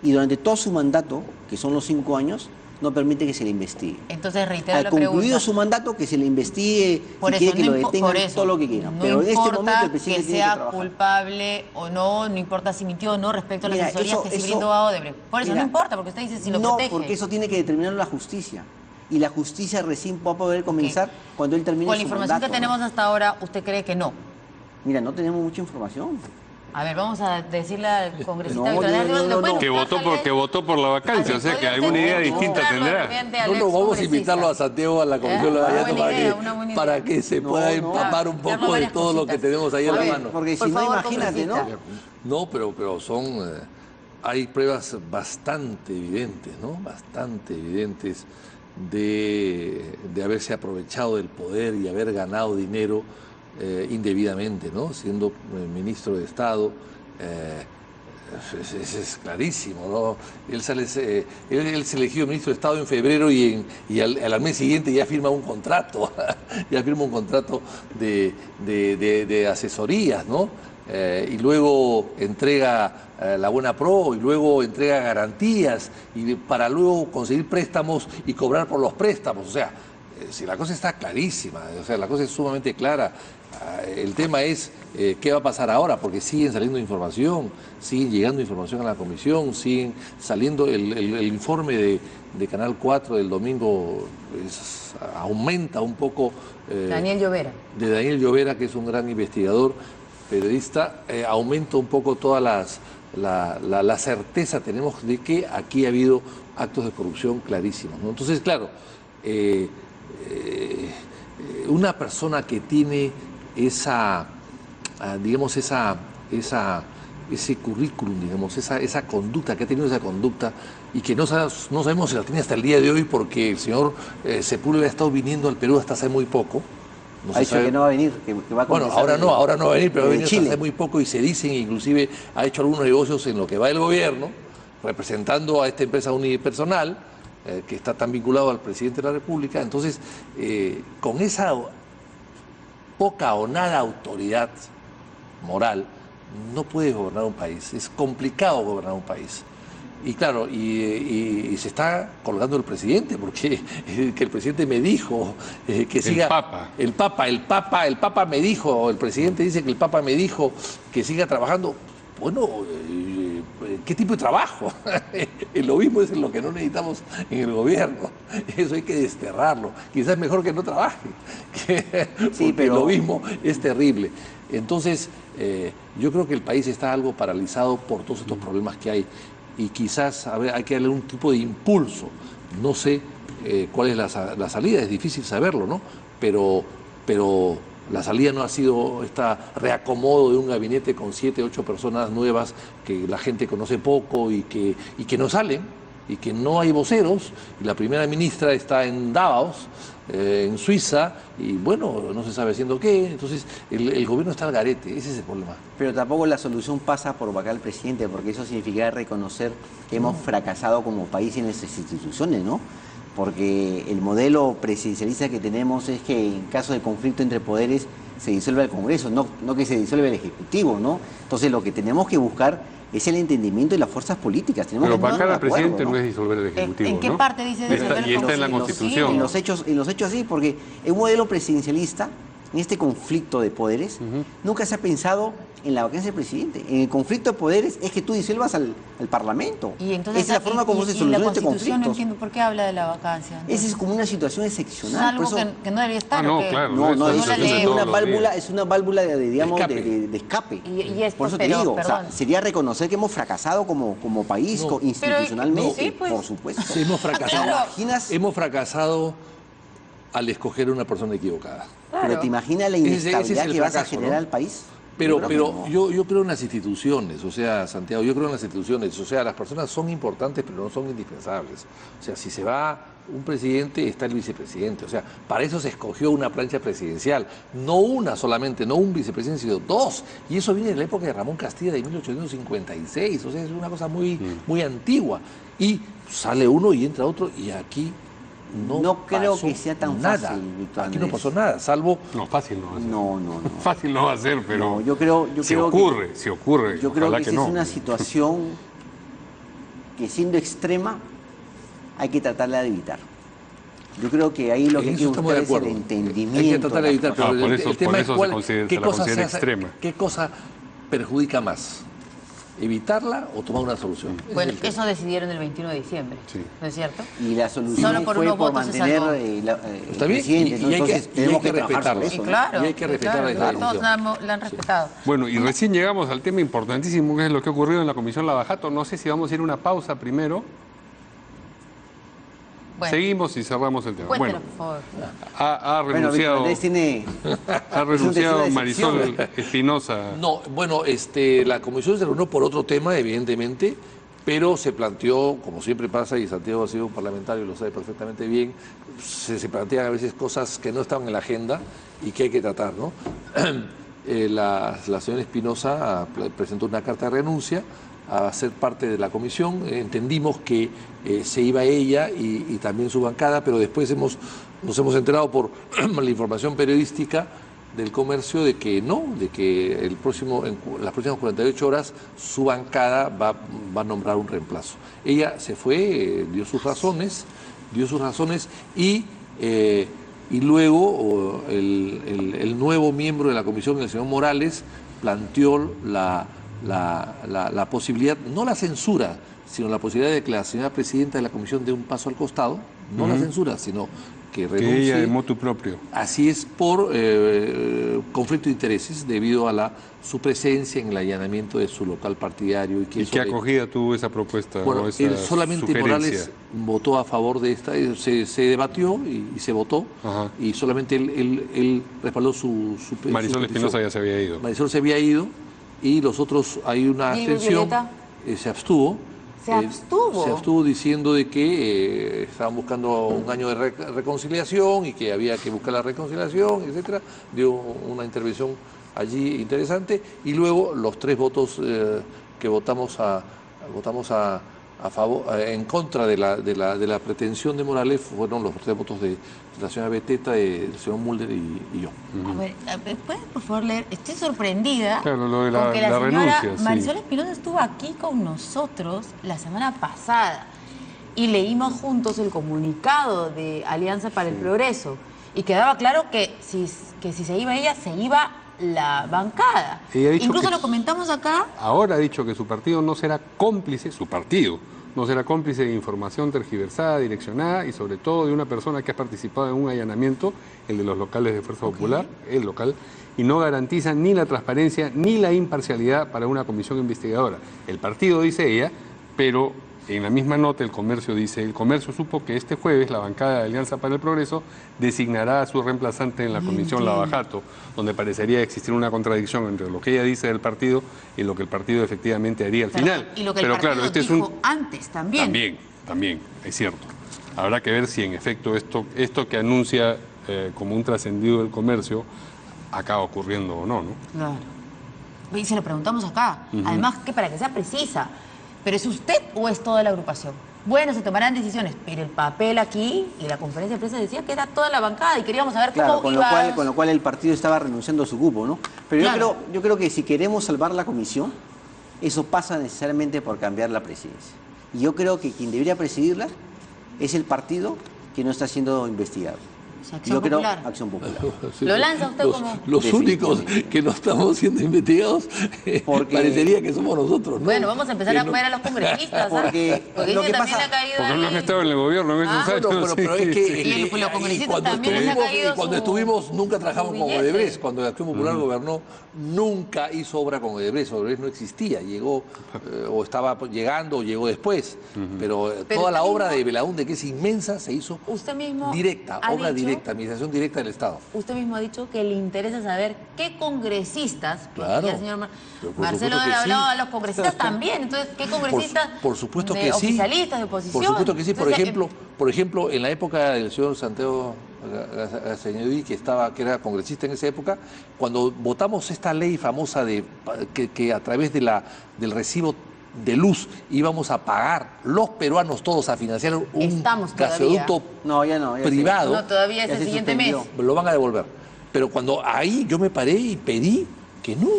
Y durante todo su mandato, que son los 5 años, no permite que se le investigue. Entonces reitero Al la concluido pregunta. su mandato, que se le investigue, Por si eso, quiere que no lo impo- detengan, por eso, todo lo que quieran. no Pero en este importa momento el que presidente tiene que sea trabajar. culpable o no, no importa si mintió o no respecto a las Mira, asesorías que se eso- brindó a Odebrecht. Por eso mira, no importa, porque usted dice si lo no, protege. porque eso tiene que determinar la justicia. Y la justicia recién va a poder comenzar cuando él termine Con la su información mandato, que tenemos ¿no? hasta ahora, ¿usted cree que no? Mira, no tenemos mucha información. A ver, vamos a decirle al congresista No, Víctor Hernández, ¿lo pueden Que votó por la vacancia, o sea que alguna idea distinta tendrá. No, vamos a invitarlo a Santiago a la comisión para que se pueda empapar un poco de todo lo que tenemos ahí en la mano. Porque si no, imagínate, ¿no? No, pero son... hay pruebas bastante evidentes, ¿no? Bastante evidentes de haberse aprovechado del poder y haber ganado dinero indebidamente, ¿no? Siendo ministro de Estado, es clarísimo, ¿no? Él se eligió ministro de Estado en febrero y al mes siguiente ya firma un contrato, ya firma un contrato de asesorías, ¿no? Y luego entrega la buena pro y luego entrega garantías y para luego conseguir préstamos y cobrar por los préstamos. O sea, si la cosa está clarísima, o sea, la cosa es sumamente clara. El tema es qué va a pasar ahora, porque siguen saliendo información, siguen llegando información a la comisión, siguen saliendo el informe de Canal 4 del domingo, aumenta un poco. Daniel Llovera. De Daniel Llovera, que es un gran investigador, periodista, aumenta un poco toda la certeza tenemos de que aquí ha habido actos de corrupción clarísimos, ¿no? Entonces, claro, una persona que tiene digamos, ese currículum, digamos, esa conducta, que ha tenido esa conducta y que no sabemos si la tiene hasta el día de hoy porque el señor Sepúlveda ha estado viniendo al Perú hasta hace muy poco. Ha dicho que no va a venir, que va a bueno, ahora no va a venir, pero ha venido hasta hace muy poco y se dicen, inclusive ha hecho algunos negocios en lo que va el gobierno, representando a esta empresa unipersonal, que está tan vinculado al presidente de la República. Entonces, con esa poca o nada autoridad moral, no puede gobernar un país. Es complicado gobernar un país. Y claro, y se está colgando el presidente, porque que el presidente me dijo que siga... El Papa me dijo, el presidente dice que el Papa me dijo que siga trabajando. Bueno, ¿qué tipo de trabajo? El lobismo es lo que no necesitamos en el gobierno. Eso hay que desterrarlo. Quizás es mejor que no trabaje, porque el lobismo es terrible. Entonces, yo creo que el país está algo paralizado por todos estos problemas que hay. Y quizás hay que darle un tipo de impulso. No sé cuál es la salida, es difícil saberlo, ¿no? Pero la salida no ha sido este reacomodo de un gabinete con 7, 8 personas nuevas que la gente conoce poco y que no salen, y que no hay voceros. Y la primera ministra está en Davos, en Suiza, y bueno, no se sabe haciendo qué. Entonces, el gobierno está al garete, ese es el problema. Pero tampoco la solución pasa por vacar al presidente, porque eso significa reconocer que hemos fracasado como país en nuestras instituciones, ¿no? Porque el modelo presidencialista que tenemos es que en caso de conflicto entre poderes se disuelva el Congreso, no que se disuelva el Ejecutivo, ¿no? Entonces lo que tenemos que buscar es el entendimiento de las fuerzas políticas. Pero vacar al presidente no es disolver el Ejecutivo, ¿En qué parte dice disolver? Y está en la Constitución. En los hechos sí, porque en un modelo presidencialista, en este conflicto de poderes, nunca se ha pensado en la vacancia del presidente. En el conflicto de poderes es que tú disuelvas al Parlamento. Y entonces, esa es la forma como se soluciona este conflicto. No entiendo por qué habla de la vacancia. Esa es como una situación excepcional. Es algo que no debería estar. No, claro. No, es una válvula de escape. Por eso te digo, o sea, sería reconocer que hemos fracasado como país, institucionalmente, por supuesto. Hemos fracasado. Hemos fracasado al escoger a una persona equivocada. Pero ¿te imaginas la inestabilidad que vas a generar al país? Pero yo creo en las instituciones, o sea, Santiago, yo creo en las instituciones, o sea, las personas son importantes, pero no son indispensables. O sea, si se va un presidente, está el vicepresidente. O sea, para eso se escogió una plancha presidencial, no una solamente, no un vicepresidente, sino dos. Y eso viene de la época de Ramón Castilla, de 1856, o sea, es una cosa muy antigua. Y sale uno y entra otro, y aquí no creo que sea tan fácil, Víctor Andrés. Aquí no pasó nada, salvo... No, fácil no va a ser. No. Fácil no va a ser, pero no, yo creo se ocurre. Yo creo que es una situación que, siendo extrema, hay que tratarla de evitar. Yo creo que ahí lo que hay que buscar es el entendimiento. Hay que tratar de evitar, pero por eso el tema es qué cosa perjudica más. evitarla o tomar una solución. Ese Bueno, es el tema. eso decidieron el 21 de diciembre, Sí. ¿no es cierto? Y la solución Solo por fue unos por votos se mantener salvó. el Está bien, presidente, ¿no? y hay que- Entonces y tenemos hay que trabajar sobre respetarlo. eso, Y ¿no? claro, Y hay que respetar esa todos decisión. la han respetado. Bueno, y recién llegamos al tema importantísimo que es lo que ha ocurrido en la Comisión Lavajato. No sé si vamos a ir a una pausa primero. Bueno, Seguimos y cerramos el tema. cuéntenos, Bueno, por favor. ha Bueno, Víctor renunciado, Andrés tiene... ha renunciado Es una Marisol decepción. Espinosa. No, bueno, la comisión se reunió por otro tema, evidentemente, pero se planteó, como siempre pasa, y Santiago ha sido un parlamentario y lo sabe perfectamente bien, se plantean a veces cosas que no estaban en la agenda y que hay que tratar, ¿no? La señora Espinosa presentó una carta de renuncia a ser parte de la comisión. Entendimos que se iba ella y también su bancada, pero después nos hemos enterado por la información periodística del comercio de que no, de que en las próximas 48 horas su bancada va a nombrar un reemplazo. Ella se fue, dio sus razones y luego el nuevo miembro de la comisión, el señor Morales, planteó la posibilidad, no la censura, sino la posibilidad de que la señora presidenta de la comisión dé un paso al costado, no la censura, sino que renuncie. Que ella de motu propio. Así es, por conflicto de intereses debido a su presencia en el allanamiento de su local partidario. ¿Y qué acogida tuvo esa propuesta? Bueno, o esa él solamente sugerencia? Morales votó a favor de esta, se debatió y se votó, Ajá. y solamente él respaldó su Marisol petición. Espinosa ya se había ido. Marisol se había ido y los otros, hay una ¿Y abstención, Violeta? se abstuvo. ¿Se abstuvo? Se abstuvo diciendo de que estaban buscando un año de reconciliación y que había que buscar la reconciliación, etcétera. Dio una intervención allí interesante y luego los tres votos que votamos a favor, en contra de la pretensión de Morales fueron los tres votos de la señora Beteta, del señor Mulder y yo. A ver, ¿puedes por favor leer? Estoy sorprendida Claro, lo de con que la la señora renuncia, sí. Marisol Espinosa estuvo aquí con nosotros la semana pasada y leímos juntos el comunicado de Alianza para el Progreso y quedaba claro que si se iba ella, se iba la bancada. Ella ha dicho Incluso que lo comentamos acá. Ahora ha dicho que su partido no será cómplice, de información tergiversada, direccionada y sobre todo de una persona que ha participado en un allanamiento, el de los locales de Fuerza Popular, el local, y no garantiza ni la transparencia ni la imparcialidad para una comisión investigadora. El partido, dice ella, pero en la misma nota el comercio dice, el comercio supo que este jueves la bancada de Alianza para el Progreso designará a su reemplazante en la comisión Lavajato, donde parecería existir una contradicción entre lo que ella dice del partido y lo que el partido efectivamente haría al final. Y lo que Pero el partido claro, dijo antes también. También, es cierto. Habrá que ver si en efecto esto que anuncia como un trascendido del comercio acaba ocurriendo o no, ¿no? Claro. Y se lo preguntamos acá. Además, que para que sea precisa, ¿pero es usted o es toda la agrupación? Bueno, se tomarán decisiones, pero el papel aquí y la conferencia de prensa decía que era toda la bancada y queríamos saber Claro, cómo con iba... lo cual el partido estaba renunciando a su cupo, ¿no? Pero Claro. yo creo que si queremos salvar la comisión, eso pasa necesariamente por cambiar la presidencia. Y yo creo que quien debería presidirla es el partido que no está siendo investigado. O sea, Acción Yo creo Popular. Acción Popular. ¿Lo lanza usted como...? Los únicos que no estamos siendo investigados Porque- parecería que somos nosotros, ¿no? Bueno, vamos a empezar Que a no- comer a los congresistas. ¿ah? Porque Porque lo dice que también pasa- le ha caído Porque no han ahí- estado en el gobierno en esos años. Bueno, pero es que, Sí. Y los congresistas también les ha caído cuando su- estuvimos, nunca trabajamos su con billete. Odebrecht. Cuando Acción Popular gobernó, nunca hizo obra con Odebrecht. Odebrecht no existía. Llegó, o estaba llegando, o llegó después. Pero Pero toda la usted obra mismo- de Belaúnde, que es inmensa, se hizo Usted mismo directa, ha obra dicho- directa, administración directa del Estado. Usted mismo ha dicho que le interesa saber qué congresistas, porque Claro. ya el señor Pero por Marcelo supuesto que ha hablado sí. a los congresistas también, entonces, ¿qué congresistas? Por supuesto de que sí. oficialistas, de oposición. Por supuesto que sí. Entonces, Por ejemplo, en la época del señor Santiago Gazañedí, que era congresista en esa época, cuando votamos esta ley famosa que a través del recibo de luz íbamos a pagar los peruanos todos a financiar un Estamos todavía. gasoducto No, ya no. ya privado, No, todavía es Ya el se siguiente suspendió. mes. lo van a devolver. Pero cuando ahí yo me paré y pedí que no,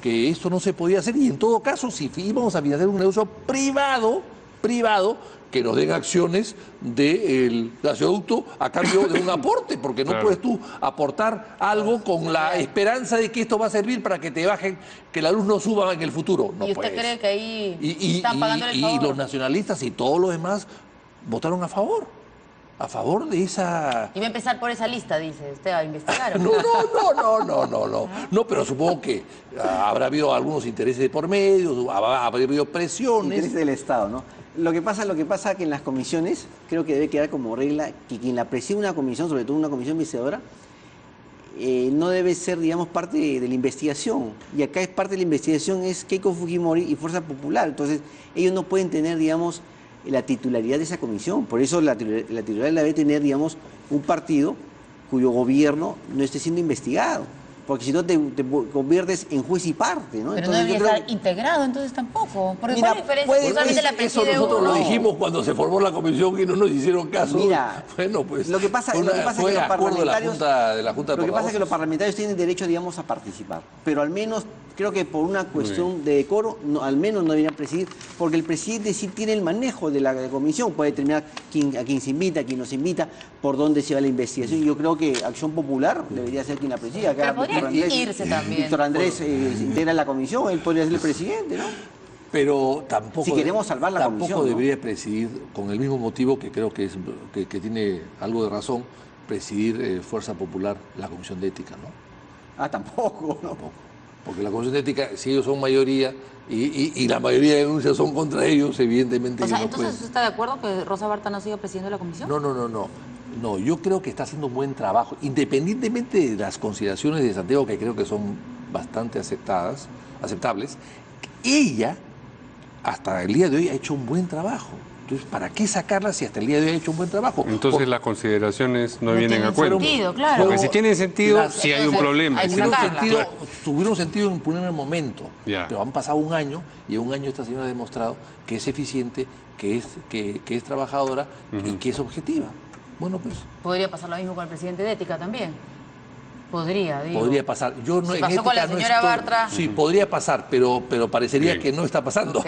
que esto no se podía hacer, y en todo caso, si íbamos a financiar un negocio privado, que nos den acciones del gasoducto a cambio de un aporte, porque no puedes tú aportar algo con la esperanza de que esto va a servir para que te bajen, que la luz no suba en el futuro. No ¿Y usted cree que ahí están pagando el favor? Y los nacionalistas y todos los demás votaron a favor de esa... Y va a empezar por esa lista, dice usted, a investigar. No, pero supongo que habrá habido algunos intereses de por medio, habrá habido presiones. Intereses del Estado, ¿no? Lo que pasa que en las comisiones creo que debe quedar como regla que quien la preside una comisión, sobre todo una comisión investigadora, no debe ser, digamos, parte de la investigación. Y acá es parte de la investigación es Keiko Fujimori y Fuerza Popular. Entonces, ellos no pueden tener, digamos, la titularidad de esa comisión. Por eso la titularidad la debe tener, digamos, un partido cuyo gobierno no esté siendo investigado. Porque si no te conviertes en juez y parte, ¿no? Pero entonces, no debería estar integrado, entonces tampoco. Porque Mira, ¿cuál es la diferencia? puede- Si solamente la Eso preside nosotros uno. lo dijimos cuando se formó la comisión y no nos hicieron caso. Mira, bueno, pues lo que pasa fue es que los acuerdo de la parlamentarios, Junta de lo que pasa es que Portavoces. los parlamentarios tienen derecho, digamos, a participar, pero al menos creo que por una cuestión de decoro, al menos no deberían presidir, porque el presidente sí tiene el manejo de la comisión, puede determinar a quién se invita, a quién no se invita, por dónde se va la investigación. Yo creo que Acción Popular debería ser quien la presida. Pero podría irse también. Víctor Andrés integra la comisión, él podría ser el presidente, ¿no? Pero tampoco, Si queremos salvar la tampoco comisión, ¿no? debería presidir, con el mismo motivo que creo que, que tiene algo de razón, presidir Fuerza Popular la Comisión de Ética, ¿no? Tampoco, ¿no? Tampoco. Porque la Comisión de Ética, si ellos son mayoría y la mayoría de denuncias son contra ellos, evidentemente O sea, que no entonces pueden. ¿usted está de acuerdo que Rosa Barta no siga presidiendo la comisión? No, yo creo que está haciendo un buen trabajo, independientemente de las consideraciones de Santiago, que creo que son bastante aceptables. Ella, hasta el día de hoy, ha hecho un buen trabajo. Entonces, ¿para qué sacarla si hasta el día de hoy ha hecho un buen trabajo? Entonces las consideraciones no vienen a tienen cuento. sentido, claro. Porque si tienen sentido, sí hay un problema. hay que Tuvieron sacarla. tuvieron sentido en un primer momento, Ya. pero han pasado un año y en un año esta señora ha demostrado que es eficiente, que es trabajadora y que es objetiva. Bueno, pues Podría pasar lo mismo con el presidente de Ética también. Podría, digo. podría pasar. Yo no, Si en pasó con la ética no señora estoy- Bartra. Sí, podría pasar, pero parecería Bien. que no está pasando. Ok.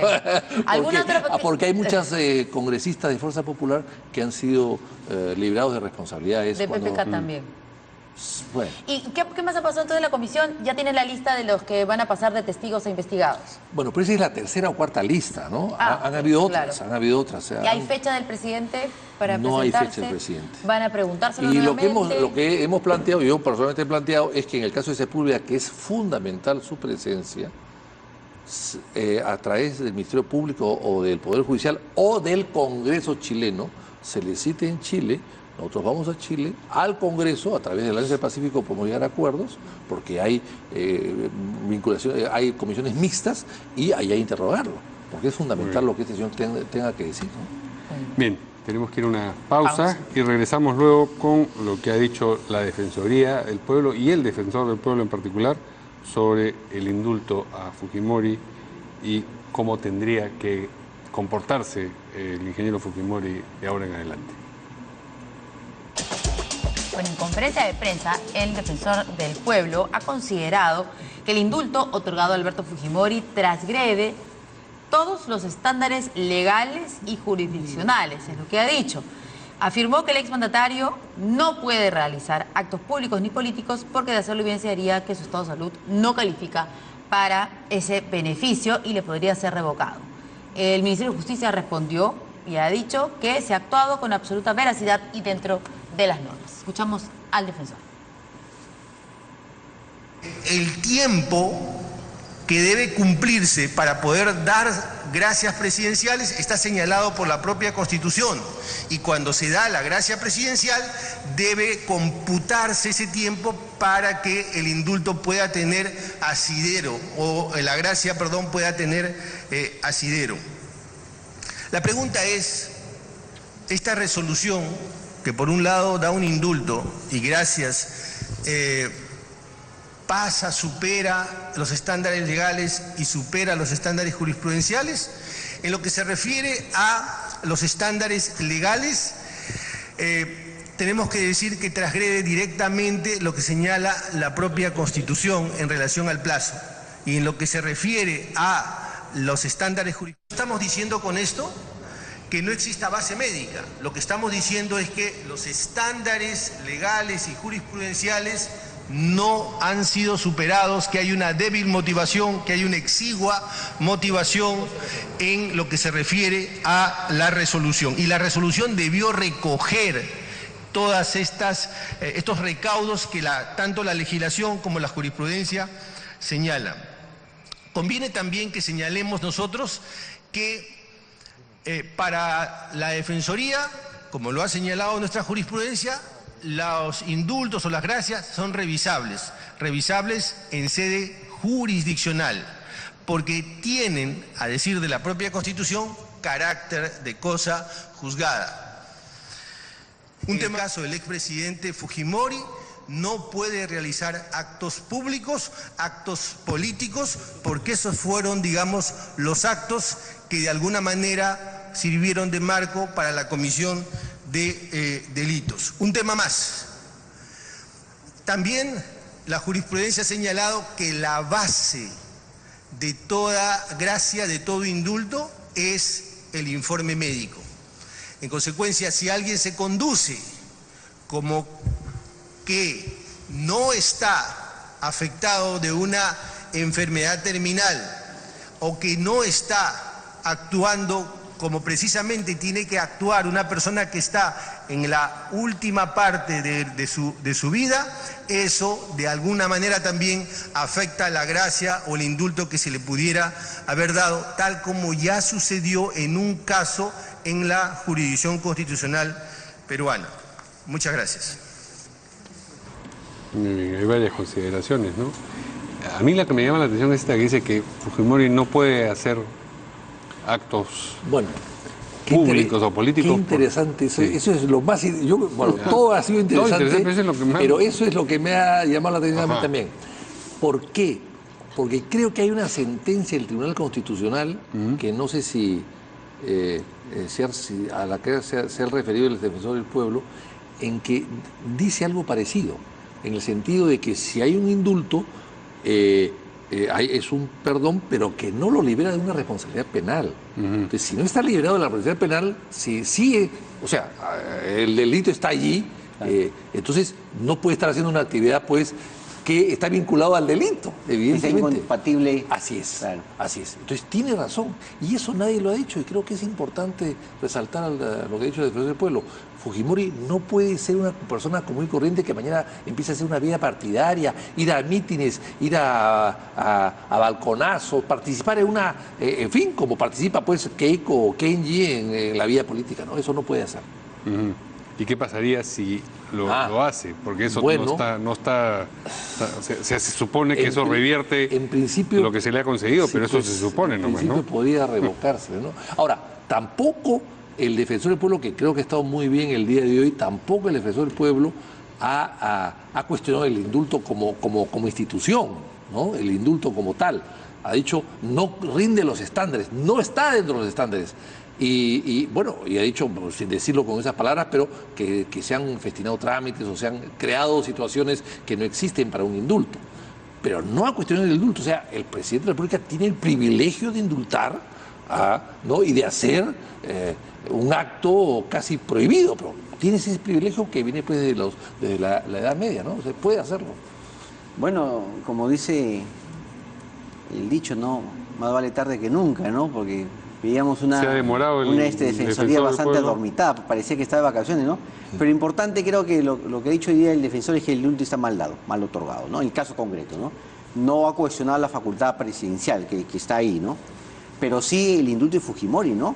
¿Alguna otra- Porque hay muchas congresistas de Fuerza Popular que han sido librados de responsabilidades. De cuando- PPK también. Bueno. ¿Y qué más ha pasado entonces en la comisión? Ya tiene la lista de los que van a pasar de testigos a investigados. Bueno, pero esa es la tercera o cuarta lista, ¿no? Ah, han habido claro. otras, han habido otras. ¿Y hay fecha del presidente para No hay presentarse? fecha del presidente. ¿Van a preguntárselo Y nuevamente? lo que hemos planteado, yo personalmente he planteado, es que en el caso de Sepúlveda, que es fundamental su presencia, a través del Ministerio Público o del Poder Judicial o del Congreso chileno, se le cite en Chile. Nosotros vamos a Chile, al Congreso, a través de la Alianza del Pacífico podemos llegar a acuerdos, porque hay vinculaciones, hay comisiones mixtas y ahí hay que interrogarlo, porque es fundamental lo que este señor tenga que decir, ¿no? Bien, tenemos que ir a una pausa y regresamos luego con lo que ha dicho la Defensoría del Pueblo y el Defensor del Pueblo en particular sobre el indulto a Fujimori y cómo tendría que comportarse el ingeniero Fujimori de ahora en adelante. Bueno, en conferencia de prensa, el Defensor del Pueblo ha considerado que el indulto otorgado a Alberto Fujimori transgrede todos los estándares legales y jurisdiccionales, es lo que ha dicho. Afirmó que el exmandatario no puede realizar actos públicos ni políticos porque de hacerlo evidenciaría que su estado de salud no califica para ese beneficio y le podría ser revocado. El Ministerio de Justicia respondió y ha dicho que se ha actuado con absoluta veracidad y dentro de las normas. Escuchamos al defensor. El tiempo que debe cumplirse para poder dar gracias presidenciales está señalado por la propia Constitución y cuando se da la gracia presidencial debe computarse ese tiempo para que el indulto pueda tener asidero o la gracia, perdón, pueda tener asidero. La pregunta es, esta resolución que por un lado da un indulto y gracias supera los estándares legales y supera los estándares jurisprudenciales. En lo que se refiere a los estándares legales, tenemos que decir que transgrede directamente lo que señala la propia Constitución en relación al plazo. Y en lo que se refiere a los estándares jurisprudenciales, estamos diciendo con esto que no exista base médica. Lo que estamos diciendo es que los estándares legales y jurisprudenciales no han sido superados, que hay una débil motivación, que hay una exigua motivación en lo que se refiere a la resolución. Y la resolución debió recoger todas estos recaudos que tanto la legislación como la jurisprudencia señalan. Conviene también que señalemos nosotros que para la Defensoría, como lo ha señalado nuestra jurisprudencia, los indultos o las gracias son revisables en sede jurisdiccional, porque tienen, a decir de la propia Constitución, carácter de cosa juzgada. Un tema caso del expresidente Fujimori no puede realizar actos públicos, actos políticos, porque esos fueron, digamos, los actos que de alguna manera sirvieron de marco para la comisión de delitos. Un tema más. También la jurisprudencia ha señalado que la base de toda gracia, de todo indulto, es el informe médico. En consecuencia, si alguien se conduce como que no está afectado de una enfermedad terminal o que no está actuando como precisamente tiene que actuar una persona que está en la última parte de su vida, eso de alguna manera también afecta la gracia o el indulto que se le pudiera haber dado, tal como ya sucedió en un caso en la jurisdicción constitucional peruana. Muchas gracias. Muy bien, hay varias consideraciones, ¿no? A mí la que me llama la atención es esta que dice que Fujimori no puede hacer actos públicos o políticos. Qué interesante, eso es lo más... todo ha sido interesante, pero eso es lo que me ha llamado la atención a mí también. ¿Por qué? Porque creo que hay una sentencia del Tribunal Constitucional, que no sé si a la que se ha referido el defensor del pueblo, en que dice algo parecido, en el sentido de que si hay un indulto, es un perdón, pero que no lo libera de una responsabilidad penal. Entonces, si no está liberado de la responsabilidad penal, si sigue, o sea, el delito está allí, entonces no puede estar haciendo una actividad, pues, que está vinculado al delito, evidentemente. Es incompatible. Así es, claro. Así es. Entonces tiene razón. Y eso nadie lo ha dicho, y creo que es importante resaltar lo que ha dicho el defensor del pueblo. Fujimori no puede ser una persona común y corriente que mañana empiece a hacer una vida partidaria, ir a mítines, ir a balconazos, participar en una... en fin, como participa pues Keiko o Kenji en la vida política, ¿no? Eso no puede hacer. ¿Y qué pasaría si lo hace? Porque eso no está se supone que eso revierte en principio, lo que se le ha conseguido, pero eso se supone nomás, ¿no? En principio podría revocarse, ¿no? Ahora, tampoco el defensor del pueblo, que creo que ha estado muy bien el día de hoy, tampoco el defensor del pueblo ha cuestionado el indulto como institución, ¿no? El indulto como tal. Ha dicho, no rinde los estándares, no está dentro de los estándares. Y ha dicho, sin decirlo con esas palabras, pero que se han festinado trámites o se han creado situaciones que no existen para un indulto. Pero no ha cuestionado el indulto. O sea, el presidente de la República tiene el privilegio de indultar, ¿no? Y de hacer un acto casi prohibido, pero tiene ese privilegio que viene pues desde la Edad Media, ¿no? Se puede hacerlo. Bueno, como dice el dicho, ¿no? Más vale tarde que nunca, ¿no? Porque veíamos una defensoría bastante adormitada, parecía que estaba de vacaciones, ¿no? Pero importante creo que lo que ha dicho hoy día el defensor es que el indulto está mal dado, mal otorgado, ¿no? En el caso concreto, ¿no? No ha cuestionado la facultad presidencial que está ahí, ¿no? Pero sí el indulto de Fujimori, ¿no?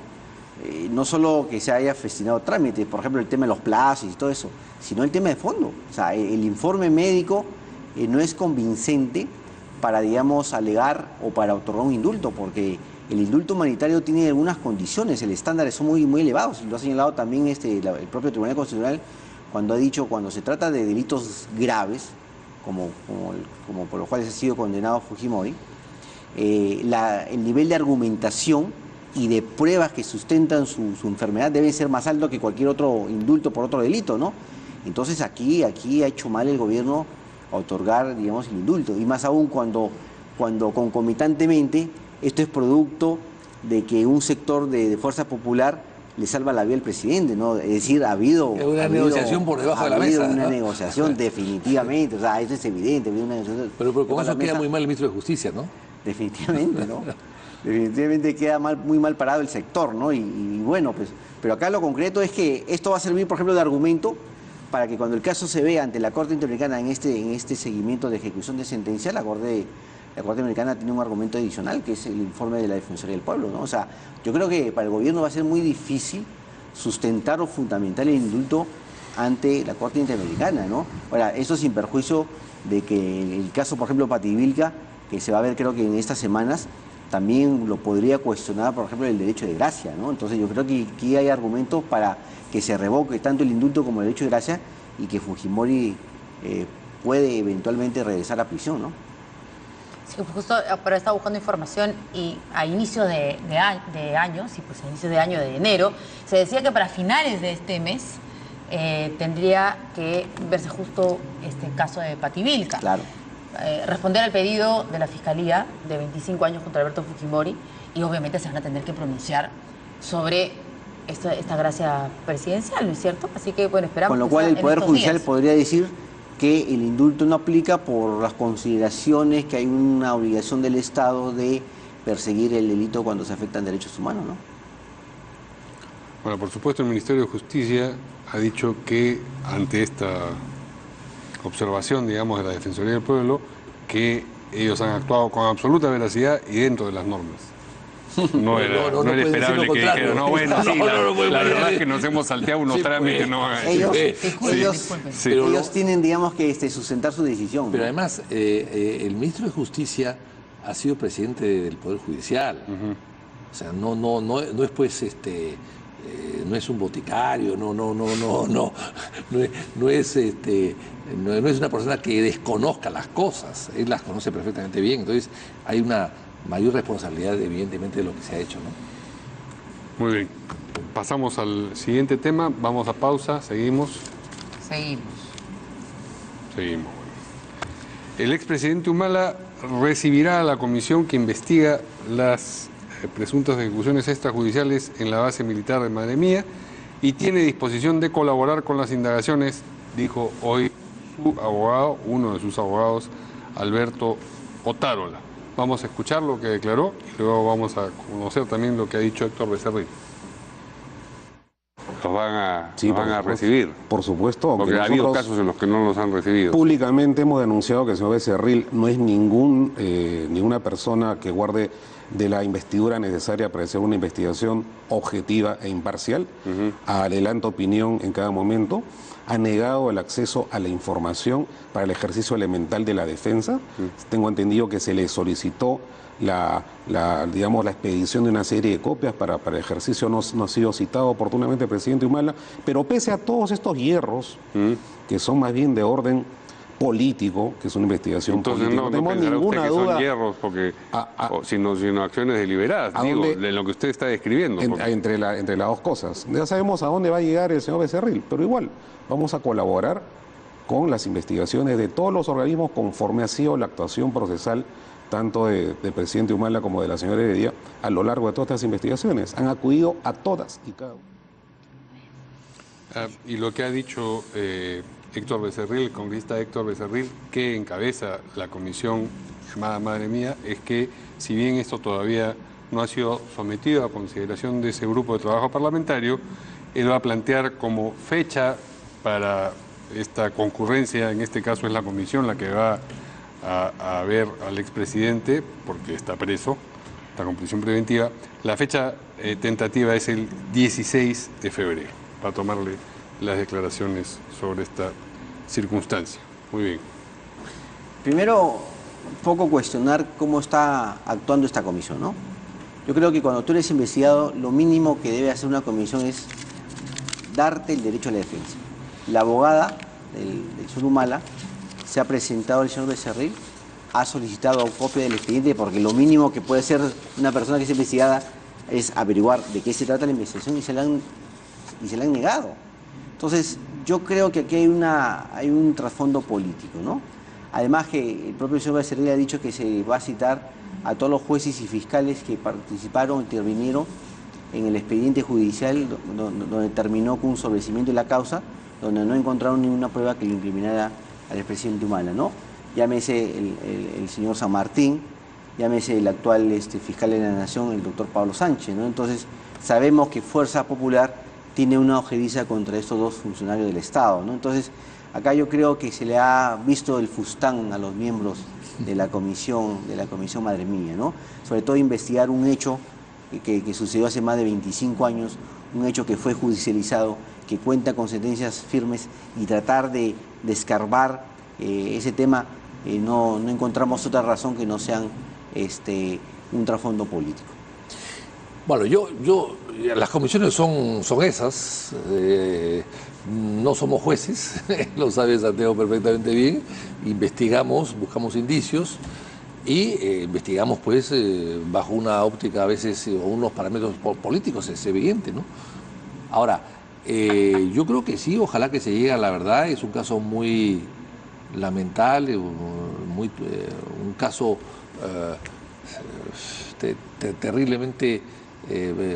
No solo que se haya festinado trámites, por ejemplo el tema de los plazos y todo eso, sino el tema de fondo. O sea, el informe médico no es convincente para, digamos, alegar o para otorgar un indulto, porque el indulto humanitario tiene algunas condiciones, el estándares son muy elevados, y lo ha señalado también el propio Tribunal Constitucional cuando ha dicho, cuando se trata de delitos graves, como por los cuales ha sido condenado Fujimori, el nivel de argumentación y de pruebas que sustentan su enfermedad debe ser más alto que cualquier otro indulto por otro delito, ¿no? Entonces aquí ha hecho mal el gobierno a otorgar, digamos, el indulto, y más aún cuando concomitantemente esto es producto de que un sector de Fuerza Popular le salva la vida al presidente, ¿no? Es decir, ha habido una negociación por debajo de la mesa. Una negociación, definitivamente, o sea, eso es evidente. Una negociación pero con eso queda muy mal el ministro de Justicia, ¿no? Definitivamente, ¿no? Definitivamente queda muy mal parado el sector, ¿no? Y bueno, pues, pero acá lo concreto es que esto va a servir, por ejemplo, de argumento para que cuando el caso se vea ante la Corte Interamericana en este seguimiento de ejecución de sentencia, la Corte Interamericana tiene un argumento adicional, que es el informe de la Defensoría del Pueblo, ¿no? O sea, yo creo que para el gobierno va a ser muy difícil sustentar o fundamentar el indulto ante la Corte Interamericana, ¿no? Ahora, eso sin perjuicio de que el caso, por ejemplo, Pativilca, que se va a ver creo que en estas semanas, también lo podría cuestionar, por ejemplo, el derecho de gracia, ¿no? Entonces yo creo que aquí hay argumentos para que se revoque tanto el indulto como el derecho de gracia y que Fujimori puede eventualmente regresar a prisión, ¿no? Sí, justo pero estaba buscando información y a inicio de año, sí, pues a inicio de año de enero, se decía que para finales de este mes tendría que verse justo este caso de Pativilca. Claro. Responder al pedido de la Fiscalía de 25 años contra Alberto Fujimori y obviamente se van a tener que pronunciar sobre esta gracia presidencial, ¿no es cierto? Así que, bueno, esperamos. Con lo cual el Poder Judicial podría decir que el indulto no aplica por las consideraciones que hay una obligación del Estado de perseguir el delito cuando se afectan derechos humanos, ¿no? Bueno, por supuesto el Ministerio de Justicia ha dicho que ante esta observación, digamos, de la Defensoría del Pueblo, que ellos han actuado con absoluta veracidad y dentro de las normas. No era esperable que dijeran, no, bueno, sí, la verdad es que nos hemos salteado unos trámites. No, ellos tienen, digamos, que sustentar su decisión. Pero además, el ministro de Justicia ha sido presidente del Poder Judicial. O sea, no es pues no es un boticario, no es una persona que desconozca las cosas, él las conoce perfectamente bien, entonces hay una mayor responsabilidad evidentemente de lo que se ha hecho, ¿no? Muy bien, pasamos al siguiente tema, vamos a pausa, seguimos. Bueno. El expresidente Humala recibirá a la comisión que investiga las presuntas ejecuciones extrajudiciales en la base militar de Madre Mía y tiene disposición de colaborar con las indagaciones, dijo hoy su abogado, uno de sus abogados, Alberto Otárola. Vamos a escuchar lo que declaró y luego vamos a conocer también lo que ha dicho Héctor Becerril. Los van a recibir. Por supuesto. Porque ha habido casos en los que no los han recibido. Públicamente hemos denunciado que el señor Becerril no es ninguna persona que guarde de la investidura necesaria para hacer una investigación objetiva e imparcial. Adelanta opinión en cada momento. Ha negado el acceso a la información para el ejercicio elemental de la defensa. Tengo entendido que se le solicitó la expedición de una serie de copias para el ejercicio, no ha sido citado oportunamente el presidente Humala, pero pese a todos estos hierros, que son más bien de orden político, que es una investigación política. Entonces no tenemos ninguna duda. Son hierros porque, sino acciones deliberadas, de lo que usted está describiendo. Entre las dos cosas. Ya sabemos a dónde va a llegar el señor Becerril, pero igual vamos a colaborar con las investigaciones de todos los organismos conforme ha sido la actuación procesal tanto del presidente Humala como de la señora Heredia a lo largo de todas estas investigaciones. Han acudido a todas y cada una. Y lo que ha dicho Héctor Becerril, el congresista Héctor Becerril, que encabeza la comisión llamada Madre Mía, es que si bien esto todavía no ha sido sometido a consideración de ese grupo de trabajo parlamentario, él va a plantear como fecha para esta concurrencia, en este caso es la comisión la que va a ver al expresidente, porque está preso, está con prisión preventiva. La fecha tentativa es el 16 de febrero, para tomarle las declaraciones sobre esta circunstancia. Muy bien. Primero, un poco cuestionar cómo está actuando esta comisión, ¿no? Yo creo que cuando tú eres investigado, lo mínimo que debe hacer una comisión es darte el derecho a la defensa. La abogada del señor Humala se ha presentado al señor Becerril, ha solicitado copia del expediente, porque lo mínimo que puede hacer una persona que es investigada es averiguar de qué se trata la investigación y se la han negado. Entonces, yo creo que aquí hay un trasfondo político, ¿no? Además que el propio señor Becerril ha dicho que se va a citar a todos los jueces y fiscales que participaron, intervinieron en el expediente judicial donde terminó con un sobreseimiento de la causa, donde no encontraron ninguna prueba que lo incriminara al expresidente Humala, ¿no? Llámese el señor San Martín, llámese el actual fiscal de la Nación, el doctor Pablo Sánchez, ¿no? Entonces, sabemos que Fuerza Popular tiene una ojeriza contra estos dos funcionarios del Estado, ¿no? Entonces, acá yo creo que se le ha visto el fustán a los miembros de la comisión Madre Mía, ¿no? Sobre todo investigar un hecho que sucedió hace más de 25 años, un hecho que fue judicializado, que cuenta con sentencias firmes, y tratar de escarbar ese tema, no encontramos otra razón que no sean un trasfondo político. Bueno, las comisiones son esas, no somos jueces, lo sabe Santiago perfectamente bien, investigamos, buscamos indicios y investigamos pues bajo una óptica a veces o unos parámetros políticos, es evidente, ¿no? Ahora, yo creo que sí, ojalá que se llegue a la verdad, es un caso muy lamentable, un caso terriblemente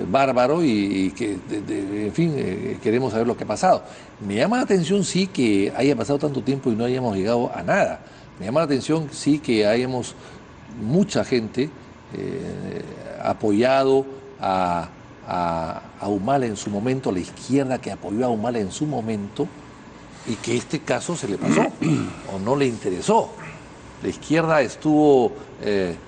bárbaro y que, en fin, queremos saber lo que ha pasado. Me llama la atención, sí, que haya pasado tanto tiempo y no hayamos llegado a nada. Me llama la atención, sí, que hayamos mucha gente apoyado a Humala en su momento, la izquierda que apoyó a Humala en su momento, y que este caso se le pasó o no le interesó. La izquierda estuvo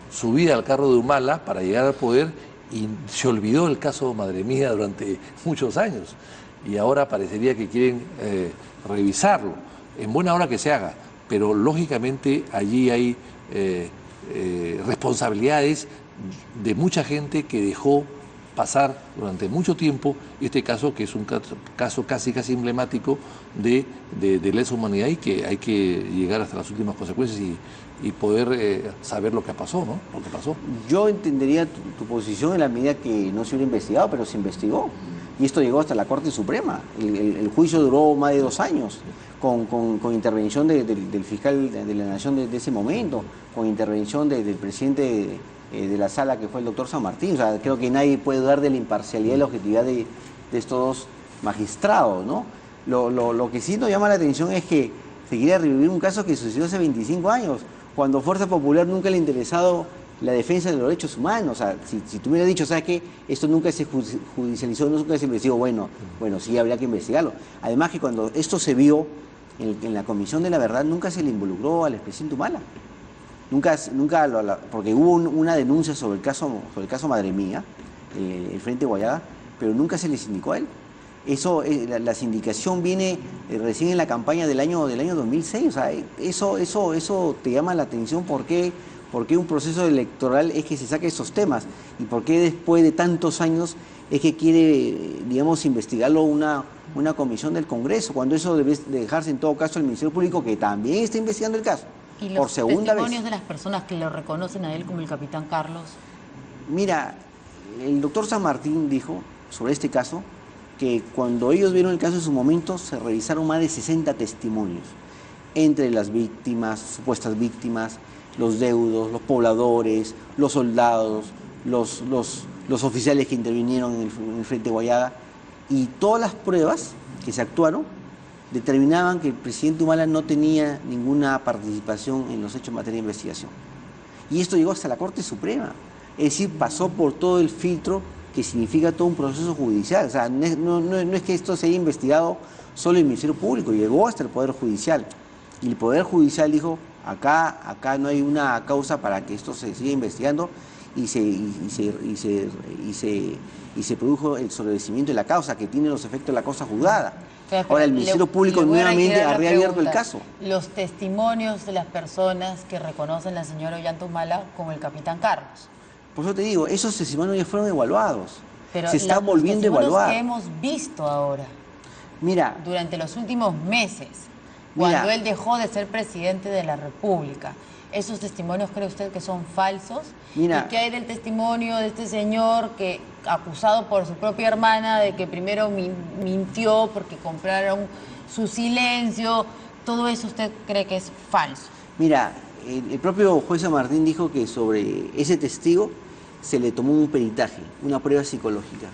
subida al carro de Humala para llegar al poder y se olvidó el caso Madre Mía durante muchos años. Y ahora parecería que quieren revisarlo. En buena hora que se haga, pero lógicamente allí hay responsabilidades de mucha gente que dejó pasar durante mucho tiempo este caso, que es un caso casi emblemático de lesa humanidad, y que hay que llegar hasta las últimas consecuencias y poder saber lo que pasó, ¿no? Lo que pasó. Yo entendería tu posición en la medida que no se hubiera investigado, pero se investigó. Y esto llegó hasta la Corte Suprema. El juicio duró más de 2 años, con intervención del fiscal de la Nación de ese momento, con intervención del presidente de la sala, que fue el doctor San Martín. O sea, creo que nadie puede dudar de la imparcialidad y la objetividad de estos dos magistrados, ¿no? Lo que sí nos llama la atención es que se quiere revivir un caso que sucedió hace 25 años, cuando Fuerza Popular nunca le ha interesado la defensa de los derechos humanos. O sea, si tú me hubieras dicho, ¿sabes qué? Esto nunca se judicializó, nunca se investigó, bueno, sí, habría que investigarlo. Además que cuando esto se vio en la Comisión de la Verdad, nunca se le involucró al expresidente Humala. Porque hubo una denuncia sobre el caso Madre Mía, el Frente Guayaba, pero nunca se les indicó a él. Eso, la sindicación viene recién en la campaña del año 2006. O sea, eso te llama la atención. ¿Por qué un proceso electoral es que se saque esos temas? ¿Y por qué después de tantos años es que quiere, digamos, investigarlo una comisión del Congreso, cuando eso debe dejarse en todo caso al Ministerio Público, que también está investigando el caso? ¿Y los testimonios de las personas que lo reconocen a él como el capitán Carlos? Mira, el doctor San Martín dijo sobre este caso que cuando ellos vieron el caso en su momento se revisaron más de 60 testimonios, entre las víctimas, supuestas víctimas, los deudos, los pobladores, los soldados, los oficiales que intervinieron en el Frente Guayaba, y todas las pruebas que se actuaron determinaban que el presidente Humala no tenía ninguna participación en los hechos en materia de investigación. Y esto llegó hasta la Corte Suprema, es decir, pasó por todo el filtro que significa todo un proceso judicial. O sea, no es que esto se haya investigado solo en el Ministerio Público, llegó hasta el Poder Judicial. Y el Poder Judicial dijo, acá no hay una causa para que esto se siga investigando, y se produjo el sobreseimiento de la causa, que tiene los efectos de la causa juzgada. Ahora el Ministerio Público nuevamente ha reabierto el caso. Los testimonios de las personas que reconocen al señor Ollanta Humala como el capitán Carlos. Por eso te digo, esos testimonios ya fueron evaluados. Pero se está volviendo a evaluar. Que hemos visto ahora, mira, durante los últimos meses, cuando él dejó de ser presidente de la República, ¿esos testimonios cree usted que son falsos? Mira, ¿y qué hay del testimonio de este señor que, acusado por su propia hermana de que primero mintió porque compraron su silencio? ¿Todo eso usted cree que es falso? Mira, el propio juez San Martín dijo que sobre ese testigo se le tomó un peritaje, una prueba psicológica.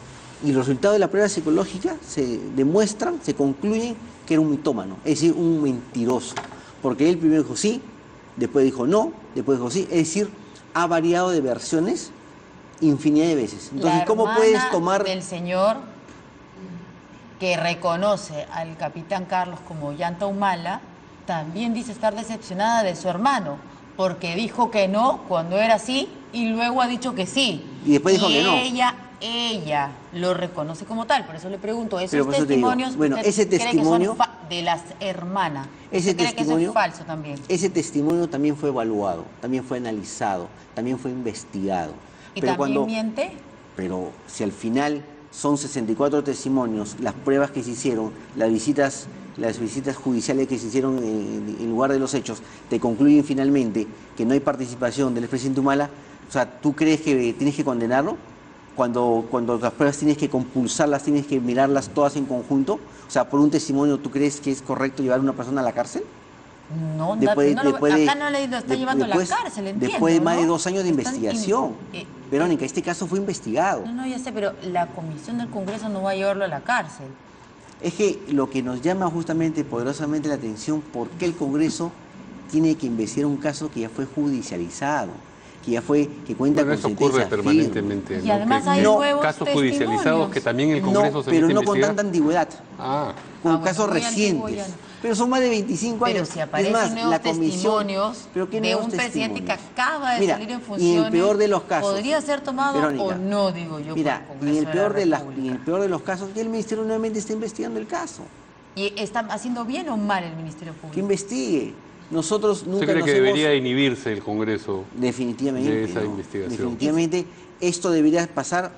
Y los resultados de la prueba psicológica se demuestran, se concluyen que era un mitómano, es decir, un mentiroso. Porque él primero dijo sí, después dijo no, después dijo sí. Es decir, ha variado de versiones infinidad de veces. Entonces, ¿cómo puedes tomar...? El señor que reconoce al capitán Carlos como Ollanta Humala, también dice estar decepcionada de su hermano, porque dijo que no cuando era sí y luego ha dicho que sí. Y después dijo que no. Ella lo reconoce como tal. Por eso le pregunto, esos testimonios, bueno, ese testimonio cree que son de las hermanas. Ese ¿Cree que eso es falso también? Ese testimonio también fue evaluado, también fue analizado, también fue investigado. ¿Y pero también miente? Pero si al final son 64 testimonios, las pruebas que se hicieron, las visitas judiciales que se hicieron en lugar de los hechos, te concluyen finalmente que no hay participación del expresidente Humala, o sea, ¿tú crees que tienes que condenarlo? Cuando las pruebas tienes que compulsarlas, tienes que mirarlas todas en conjunto, o sea, por un testimonio, ¿tú crees que es correcto llevar a una persona a la cárcel? No, acá no le está llevando a la cárcel, entiendo. Después de más de 2 años de investigación. Verónica, este caso fue investigado. No, ya sé, pero la comisión del Congreso no va a llevarlo a la cárcel. Es que lo que nos llama justamente poderosamente la atención, ¿por qué el Congreso tiene que investigar un caso que ya fue judicializado? Que cuenta con eso ocurre permanentemente, ¿no? Y además hay nuevos casos judicializados que también el Congreso se pero no con tanta antigüedad. Con casos recientes. Pero son más de 25 años. Pero si aparecen nuevos testimonios de un presidente que acaba de salir en funciones, y en el peor de los casos, ¿podría ser tomado o no, digo yo? Mira, en el peor de los casos, ya el Ministerio nuevamente está investigando el caso. ¿Y está haciendo bien o mal el Ministerio Público? Que investigue. Nosotros nunca ¿Usted cree que debería inhibirse el Congreso definitivamente, de esa investigación? Definitivamente, esto debería pasar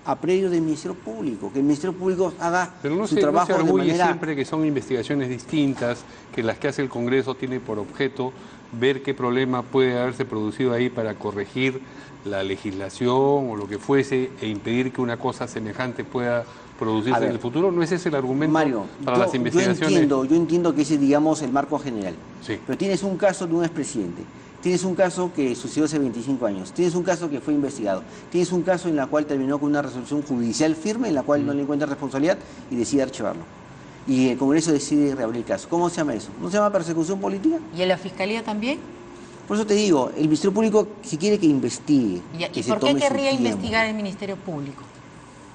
a previo del Ministerio Público, que el Ministerio Público haga su trabajo de manera... siempre que son investigaciones distintas, que las que hace el Congreso tiene por objeto ver qué problema puede haberse producido ahí para corregir la legislación o lo que fuese e impedir que una cosa semejante pueda producirse en el futuro. ¿No es ese el argumento, Mario, para las investigaciones? Yo entiendo que ese es, digamos, el marco general. Sí. Pero tienes un caso de un expresidente, tienes un caso que sucedió hace 25 años, tienes un caso que fue investigado, tienes un caso en el cual terminó con una resolución judicial firme, en la cual no le encuentra responsabilidad y decide archivarlo. Y el Congreso decide reabrir el caso. ¿Cómo se llama eso? ¿No se llama persecución política? ¿Y en la Fiscalía también? Por eso te digo, el Ministerio Público, si quiere que investigue... ¿Y por qué querría investigar el Ministerio Público?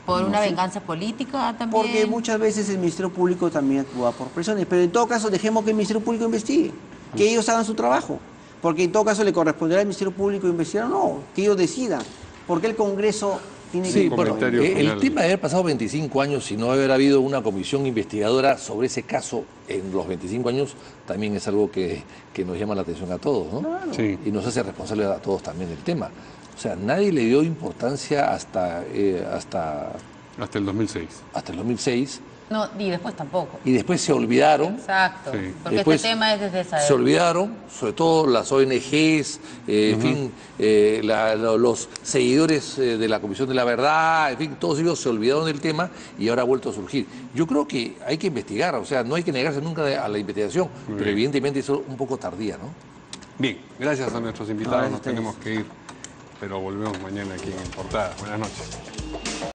¿Por una venganza política también? Porque muchas veces el Ministerio Público también actúa por presiones, pero en todo caso dejemos que el Ministerio Público investigue, que ellos hagan su trabajo, porque en todo caso le corresponderá al Ministerio Público investigar o no, que ellos decidan, porque el Congreso tiene que... Bueno, el tema de haber pasado 25 años y no haber habido una comisión investigadora sobre ese caso en los 25 años también es algo que nos llama la atención a todos, ¿no? Claro. Sí. Y nos hace responsables a todos también del tema. O sea, nadie le dio importancia hasta el 2006. Hasta el 2006. No, y después tampoco. Y después se olvidaron. Exacto, sí. porque después este tema es desde esa época. Se olvidaron, sobre todo las ONGs, en fin, los seguidores de la Comisión de la Verdad, en fin, todos ellos se olvidaron del tema y ahora ha vuelto a surgir. Yo creo que hay que investigar, o sea, no hay que negarse nunca a la investigación, pero evidentemente eso es un poco tardía, ¿no? Bien, gracias a nuestros invitados, nos tenemos que ir, pero volvemos mañana aquí en Portada. Buenas noches.